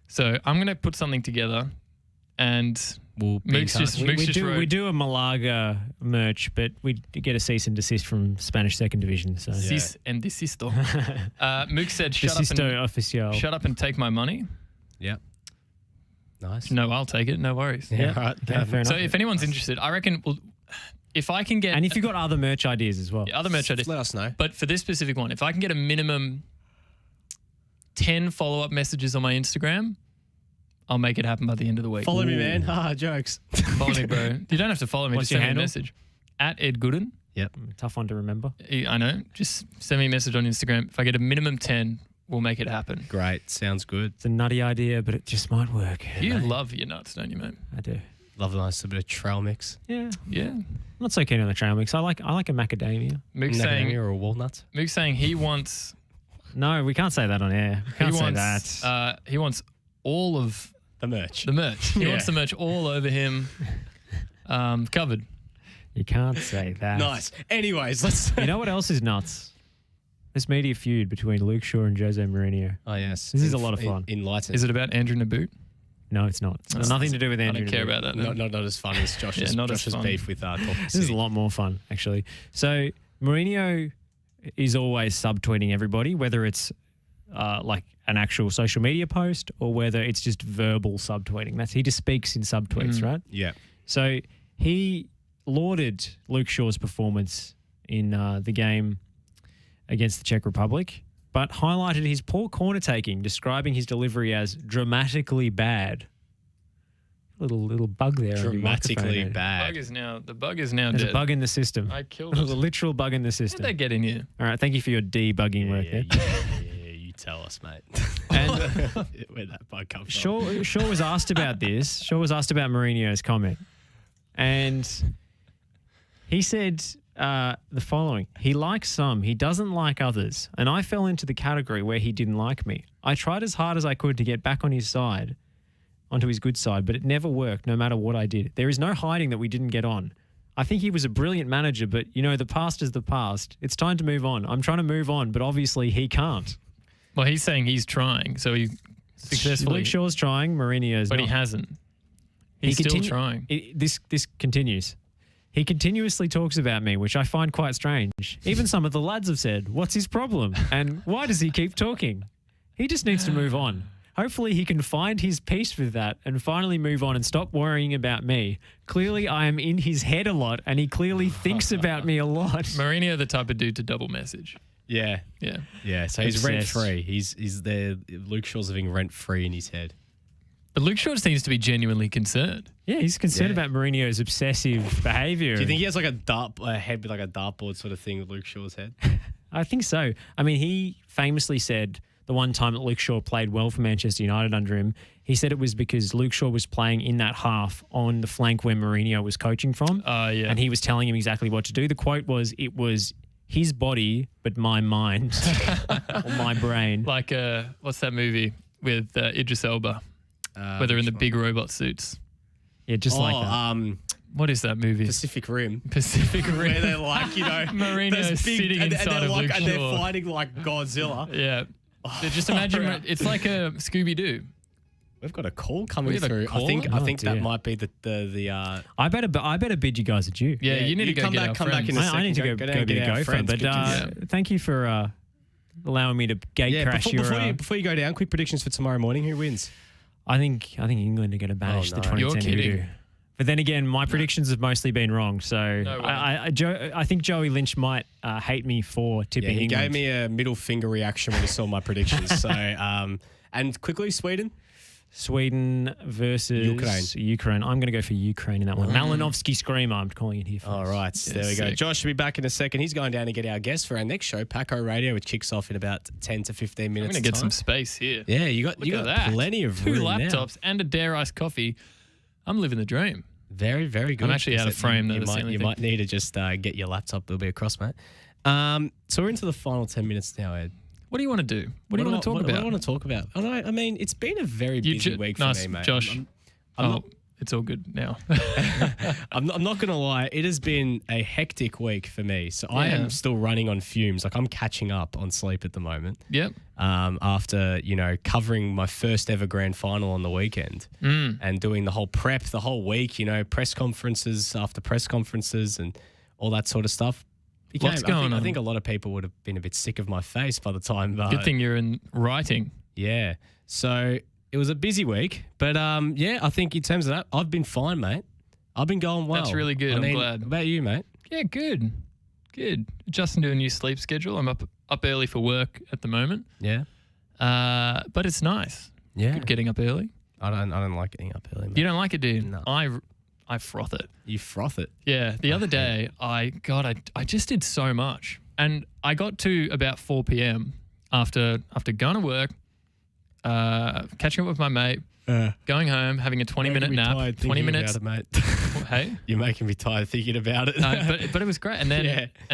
So I'm going to put something together, and We'll be in Mooks touch. just wrote, we do a Malaga merch, but we get a cease and desist from Spanish second division. So Cis and desisto. Mook said, Desisto oficial. shut up and take my money. Yeah. Nice. No, I'll take it. No worries. Yeah. All right. Yeah, fair So enough. if anyone's interested, I reckon if I can get... And if you've got other merch ideas as well. other merch ideas. Let us know. But for this specific one, if I can get a minimum 10 follow-up messages on my Instagram, I'll make it happen by the end of the week. Follow me, man. Haha, jokes. Follow me, bro. You don't have to follow me. What's just send your me a handle? message. At Ed Gooden. Yep. Tough one to remember. I know. Just send me a message on Instagram. If I get a minimum 10, we'll make it happen. Great. Sounds good. It's a nutty idea, but it just might work. You love your nuts, don't you, mate? I do. Love a nice bit of trail mix. Yeah. Yeah. I'm not so keen on the trail mix. I like a macadamia. Mook's Macadamia saying, or a walnut. Mook's saying he wants... No, we can't say that on air. We can't say that. He wants all of The merch. the merch. He Yeah. wants the merch all over him, covered. You can't say that. Nice. Anyways, let's... You know what else is nuts? This media feud between Luke Shaw and Jose Mourinho. Oh, yes. This is a lot of fun. Enlighten. Is it about Andrew Naboot? No, it's not. It's got nothing to do with I Andrew. don't care Naboot. about that. No. Not as fun as Josh's, not as Josh's fun. beef with Talking This is a lot more fun, actually. So Mourinho is always subtweeting everybody, whether it's like an actual social media post or whether it's just verbal subtweeting. He just speaks in subtweets, right? Yeah. So he lauded Luke Shaw's performance in the game against the Czech Republic, but highlighted his poor corner taking, describing his delivery as dramatically bad. Little bug there. on your Dramatically microphone there. bad. The bug is now There's dead. a bug in the system. I killed There's a it. literal bug in the How'd system. they get in here? All right, thank you for your debugging work there. Yeah, you tell us, mate. And Where'd that bug come from? Shaw was asked about this. Shaw was asked about Mourinho's comment. And he said the following. He likes some, he doesn't like others. And I fell into the category where he didn't like me. I tried as hard as I could to get back on his side, onto his good side, but it never worked no matter what I did. There is no hiding that we didn't get on. I think he was a brilliant manager, but, you know, the past is the past. It's time to move on. I'm trying to move on, but obviously he can't. Well, he's saying he's trying, so he successfully, Luke Shaw's trying, Mourinho's but not. he hasn't. He's still trying. This continues. He continuously talks about me, which I find quite strange. Even some of the lads have said, what's his problem? And why does he keep talking? He just needs to move on. Hopefully he can find his peace with that and finally move on and stop worrying about me. Clearly I am in his head a lot and he clearly thinks about me a lot. Mourinho, the type of dude to double message. Yeah. Yeah. Yeah. So he's Obsessed. rent free. He's there. Luke Shaw's living rent free in his head. But Luke Shaw seems to be genuinely concerned. Yeah, he's concerned Yeah. about Mourinho's obsessive behaviour. Do you think he has like a head with like a dartboard sort of thing with Luke Shaw's head? I think so. I mean, he famously said the one time that Luke Shaw played well for Manchester United under him, he said it was because Luke Shaw was playing in that half on the flank where Mourinho was coaching from. Yeah. And he was telling him exactly what to do. The quote was, it was his body, but my mind or my brain. Like, what's that movie with Idris Elba? Where they're in the big robot suits. Yeah, just like that. What is that movie? Pacific Rim. Pacific Rim. Where they're like, you know, Mourinho's there's big- sitting and inside they're of like, Luke and they're Shaw. fighting like Godzilla. Yeah. So just imagine, right. it's like a Scooby-Doo. We've got a call coming We have a through. call? I think Oh, that dear. might be the I better bid you guys adieu. Yeah, you need to go come get back, our come back friends. in a I need to second. go down and be get a our gopher. friends. But Good to see thank you for allowing me to gate yeah, crash your... before you go down, quick predictions for tomorrow morning. Who wins? I think England are going to banish Oh, the no. 2010 You're kidding. voodoo. But then again, my predictions have mostly been wrong. So No way. I think Joey Lynch might hate me for Yeah, tipping he England. gave me a middle finger reaction when he saw my predictions. So, and quickly, Sweden versus Ukraine. I'm going to go for Ukraine in that one. Malinovsky Screamer, I'm calling it here first. All right, there we go. sick. Josh will be back in a second. He's going down to get our guest for our next show, Paco Radio, which kicks off in about 10 to 15 I'm minutes. going to get time. some space here. Yeah, you got Look at that. plenty of Two room now. laptops and a Dare Ice coffee. I'm living the dream. Very, very good. I'm actually out of frame, though, You, that's the might, only you thing. might need to just get your laptop. They'll be across, mate. So we're into the final 10 minutes now, Ed. What do you want to do? What do you want to talk What about? do I want to talk about? I mean, it's been a very busy week for me, mate. Josh. I'm it's all good now. I'm not going to lie. It has been a hectic week for me. So I am still running on fumes. Like I'm catching up on sleep at the moment. Yep. After, covering my first ever grand final on the weekend and doing the whole prep the whole week, press conferences after press conferences and all that sort of stuff. What's going on? I think a lot of people would have been a bit sick of my face by the time. Good thing you're in writing. Yeah. So it was a busy week, but I think in terms of that, I've been fine, mate. I've been going well. That's really good. I'm glad. What about you, mate? Yeah, good. Adjusting to a new sleep schedule. I'm up early for work at the moment. Yeah. But it's nice. Yeah. Good getting up early. I don't like getting up early, mate. You don't like it, dude? No. I froth it. You froth it. Yeah. The other day, I just did so much, and I got to about 4 p.m. after going to work, catching up with my mate, going home, having a 20-minute nap. 20 minutes, mate. Hey, You're making me tired thinking about it. but it was great. And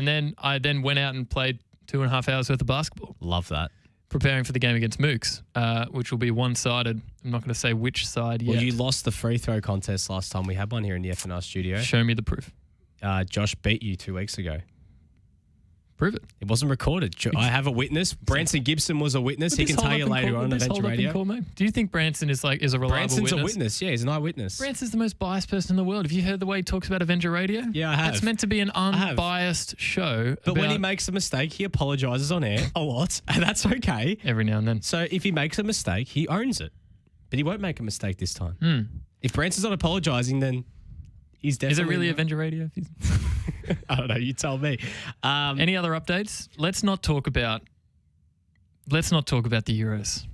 then I went out and played 2.5 hours worth of basketball, Love that. preparing for the game against Mooks, which will be one-sided. I'm not going to say which side yet. Well, you lost the free throw contest last time we had one here in the FNR studio. Show me the proof. Josh beat you 2 weeks ago. Prove it. It wasn't recorded. I have a witness. Branson Gibson was a witness. He can tell you later on Adventure Radio. Do you think Branson is a reliable Branson's witness? a witness. Yeah, he's an eyewitness. Branson's the most biased person in the world. Have you heard the way he talks about Avenger Radio? Yeah, I have. It's meant to be an unbiased show. But when he makes a mistake, he apologises on air a lot, and that's okay. Every now and then. So if he makes a mistake, he owns it. But he won't make a mistake this time. If Branson's not apologising, then he's definitely... Is it really Avenger Radio? I don't know. You tell me. Any other updates? Let's not talk about the Euros.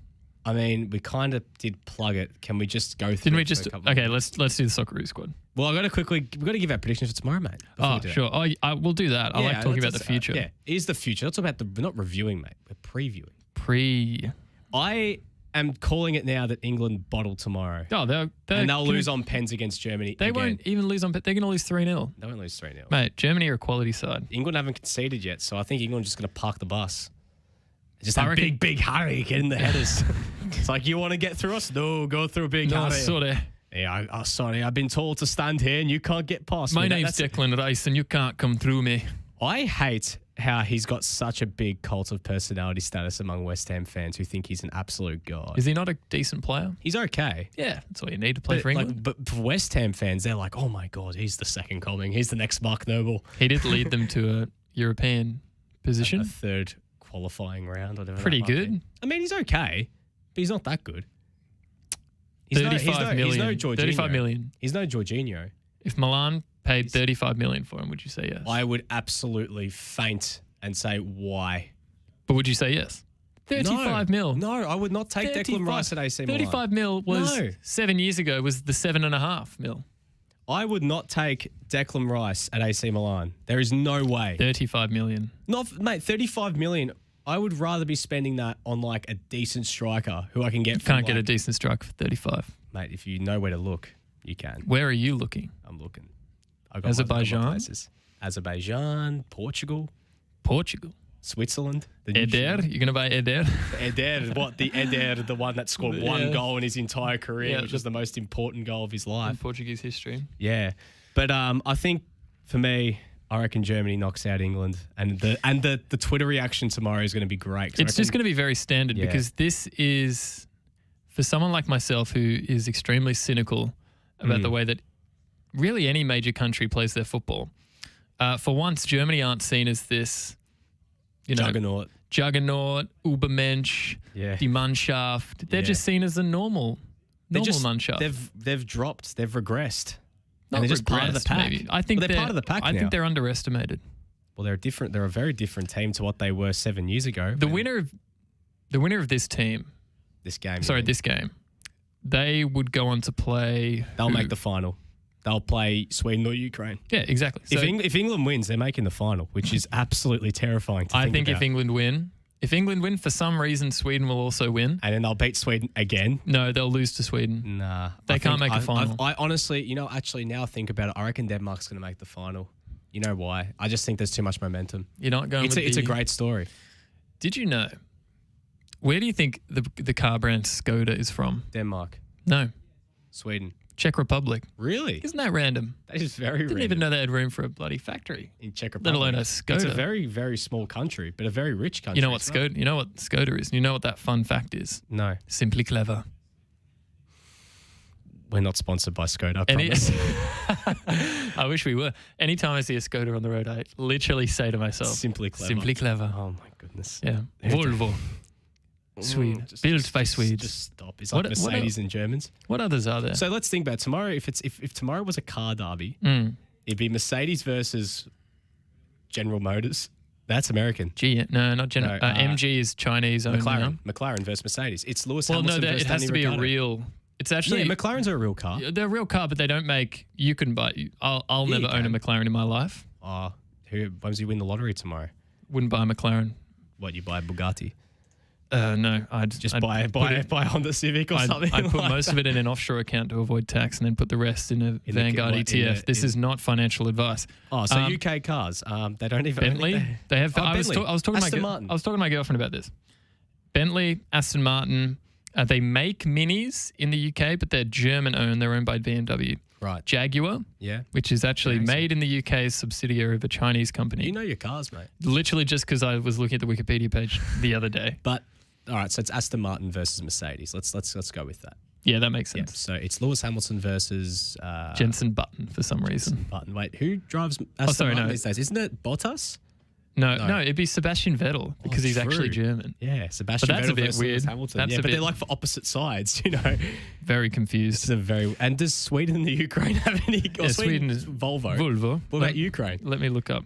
I mean, we kind of did plug it. Can we just go through? Didn't we it for just? a couple Okay, of let's do the Socceroos squad. Well, we've got to give our predictions for tomorrow, mate. before Oh, we do that. sure. We'll do that. I like talking about the future. Yeah, it is the future. Let's talk about we're not reviewing, mate. We're previewing. I am calling it now that England bottle tomorrow. Oh, they'll lose on pens against Germany. They again. won't even lose on. They're going to lose 3-0. They won't lose 3-0. Mate, Germany are a quality side. England haven't conceded yet, so I think England's just going to park the bus. Just I have reckon- big hurry, get in the headers. It's like, you want to get through us? No, go through a big No, hurry. sorry. Yeah, sorry, I've been told to stand here and you can't get past My me. name's Declan Rice and you can't come through me. I hate how he's got such a big cult of personality status among West Ham fans who think he's an absolute god. Is he not a decent player? He's okay. Yeah, that's all you need to play for England. But for West Ham fans, they're like, oh my God, he's the second coming. He's the next Mark Noble. He did lead them to a European position. A third qualifying round. Whatever. Pretty that might good. be. I mean, he's okay, but he's not that good. He's 35 million. He's no Jorginho. 35 million. He's no Jorginho. If Milan paid 35 million for him, would you say yes? I would absolutely faint and say why. But would you say yes? 35 mil. No, I would not take Declan Rice at AC Milan. 35 mil was No. 7 years ago was the 7.5 mil. I would not take Declan Rice at AC Milan. There is no way. 35 million. Mate, 35 million. I would rather be spending that on like a decent striker who I can get. Can't get a decent striker for 35. Mate, if you know where to look, you can. Where are you looking? I'm looking. Azerbaijan? Azerbaijan, Portugal, Switzerland. Eder? You're going to buy Eder? Eder, what? The Eder, the one that scored one goal in his entire career, which was the most important goal of his In life. Portuguese history. Yeah. But I think for me, I reckon Germany knocks out England, and the Twitter reaction tomorrow is going to be great. It's just going to be very standard because this is, for someone like myself who is extremely cynical about the way that really any major country plays their football. For once, Germany aren't seen as this, juggernaut, Übermensch, die Mannschaft. They're just seen as a normal Mannschaft. They've dropped, they've regressed. Not and they're just part of the regressed, pack. maybe. I think they're part of the pack I now. think they're underestimated. Well, they're a very different team to what they were 7 years ago. The winner of this team, this game, they would go on to play. They'll make the final. They'll play Sweden or Ukraine. Yeah, exactly. So If England wins, they're making the final, which is absolutely terrifying to I think about. if England win, for some reason, Sweden will also win. And then they'll beat Sweden again. No, they'll lose to Sweden. Nah. They can't make a final. I honestly, actually now I think about it, I reckon Denmark's going to make the final. You know why? I just think there's too much momentum. You're not going It's a great story. Did you know Where do you think the car brand Skoda is from? Denmark. No, Sweden. Czech Republic. Really? Isn't that random? That is very Didn't random. even know they had room for a bloody factory. In Czech Let Republic. alone a Skoda. It's a very, very small country, but a very rich country. You know what as well. Skoda? You know what Skoda is? You know what that fun fact is? No. Simply clever. We're not sponsored by Skoda, I Any- promise. I wish we were. Anytime I see a Skoda on the road, I literally say to myself, Simply clever. Simply clever. Oh, my goodness. Yeah. Volvo. Swede. Built by Swedes. Just stop. It's like What- Mercedes and Germans. What others are there? So let's think about tomorrow. If tomorrow was a car derby, it'd be Mercedes versus General Motors. That's American. No, not General. No, MG is Chinese only. McLaren versus Mercedes. It's Lewis Well, no, Hamilton versus it has Danny to be Ricciardo. a real. It's actually Yeah, McLarens are a real car. they're a real car, but they don't make. You can buy. I'll Yeah, never you own a can. McLaren in my life. When does he win the lottery tomorrow? Wouldn't buy a McLaren. What, you buy a Bugatti? No, I'd Buy a Honda Civic or something. I'd put like most of it in an offshore account to avoid tax, and then put the rest in a In the- Vanguard what, in ETF. a- This in- is not financial advice. Oh, so UK cars, they don't even Bentley, they have. Oh, I was Bentley. talking to Aston Martin. I was talking to my girlfriend about this. Bentley, Aston Martin, they make minis in the UK, but they're German owned. They're owned by BMW. Right. Jaguar, Yeah. which is actually Amazing. made in the UK's subsidiary of a Chinese company. You know your cars, mate. Literally just because I was looking at the Wikipedia page the other day. But all right, so it's Aston Martin versus Mercedes. Let's go with that. Yeah, that makes Yeah. sense. So it's Lewis Hamilton versus Jensen Button for some reason. Button. Wait, who drives Aston sorry, Martin no. these days? Isn't it Bottas? No, it'd be Sebastian Vettel because he's actually true. German. Yeah, Sebastian But that's Vettel a bit versus weird. Lewis Hamilton. That's yeah, a but bit- they're like for opposite sides, you know. Very This confused. is a very and does Sweden and the Ukraine have any? Or Yeah, Sweden is Volvo. Volvo. What about Ukraine? Let me look up.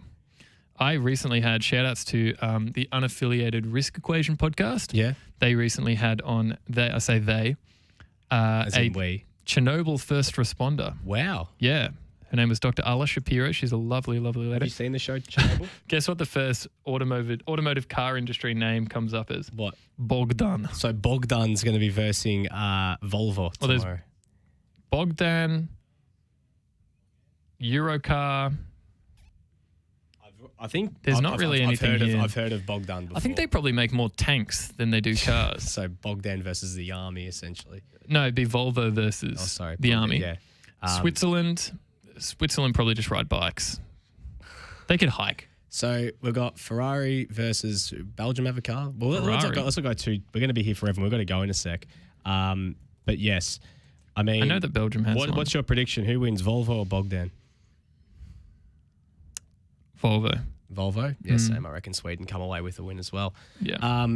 I recently had shout outs to the Unaffiliated Risk Equation podcast. Yeah, They recently had on, as a in we. Chernobyl first responder. Wow. Yeah. Her name was Dr. Ala Shapiro. She's a lovely, lovely Have lady. you seen the show Chernobyl? Guess what the first automotive car industry name comes up as? What? Bogdan. So Bogdan's going to be versing Volvo Well, there's- tomorrow. Bogdan, Eurocar. I think There's not really anything here. I've heard of Bogdan before. I think they probably make more tanks than they do cars. So Bogdan versus the army, essentially. No, it'd be Volvo versus the Bogdan, army. Yeah. Switzerland probably just ride bikes. They could hike. So we've got Ferrari versus Belgium have a car. Well, let's Ferrari. not go to. We're going to be here forever. We've got to go in a sec. But yes, I mean, I know that Belgium has one. What's your prediction? Who wins, Volvo or Bogdan? Volvo. Volvo. Yes, same. I reckon Sweden come away with a win as well. Yeah.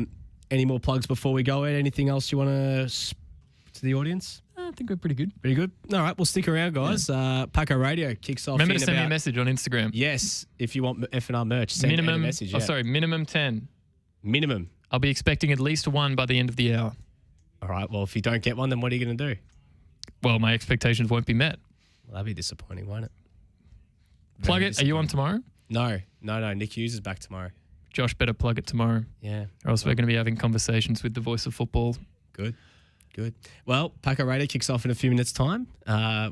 Any more plugs before we go? Anything else you want to the audience? I think we're pretty good. Pretty good. All right, well, stick around, guys. Paco Radio kicks off. Remember in to send me a about- message on Instagram. Yes, if you want F&R merch, send a message. Yeah. Minimum 10. Minimum. I'll be expecting at least one by the end of the hour. All right, well, if you don't get one, then what are you going to do? Well, my expectations won't be met. Well, that'd be disappointing, won't it? Plug Very it. Are you on tomorrow? No. Nick Hughes is back tomorrow. Josh better plug it tomorrow. Yeah. Or else we're going to be having conversations with the voice of football. Good. Well, Paco Radio kicks off in a few minutes' time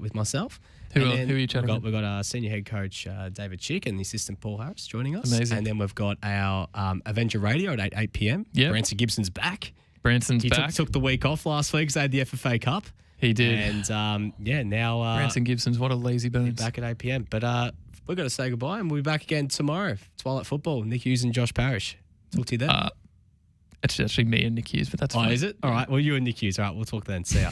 with myself. Who And are then you chatting with? We've got our senior head coach, David Chick, and the assistant, Paul Harris, joining us. Amazing. And then we've got our Avenger Radio at 8 p.m. Yep. Branson Gibson's back. Branson's He back. took the week off last week because they had the FFA Cup. He did. And, now Branson Gibson's, what a lazy bones. back at 8 p.m. But we've got to say goodbye, and we'll be back again tomorrow. Twilight Football, Nick Hughes and Josh Parrish. Talk to you then. It's actually me and Nick Hughes, but that's fine. Is it? All right. Well, you and Nick Hughes. All right. We'll talk then. See ya.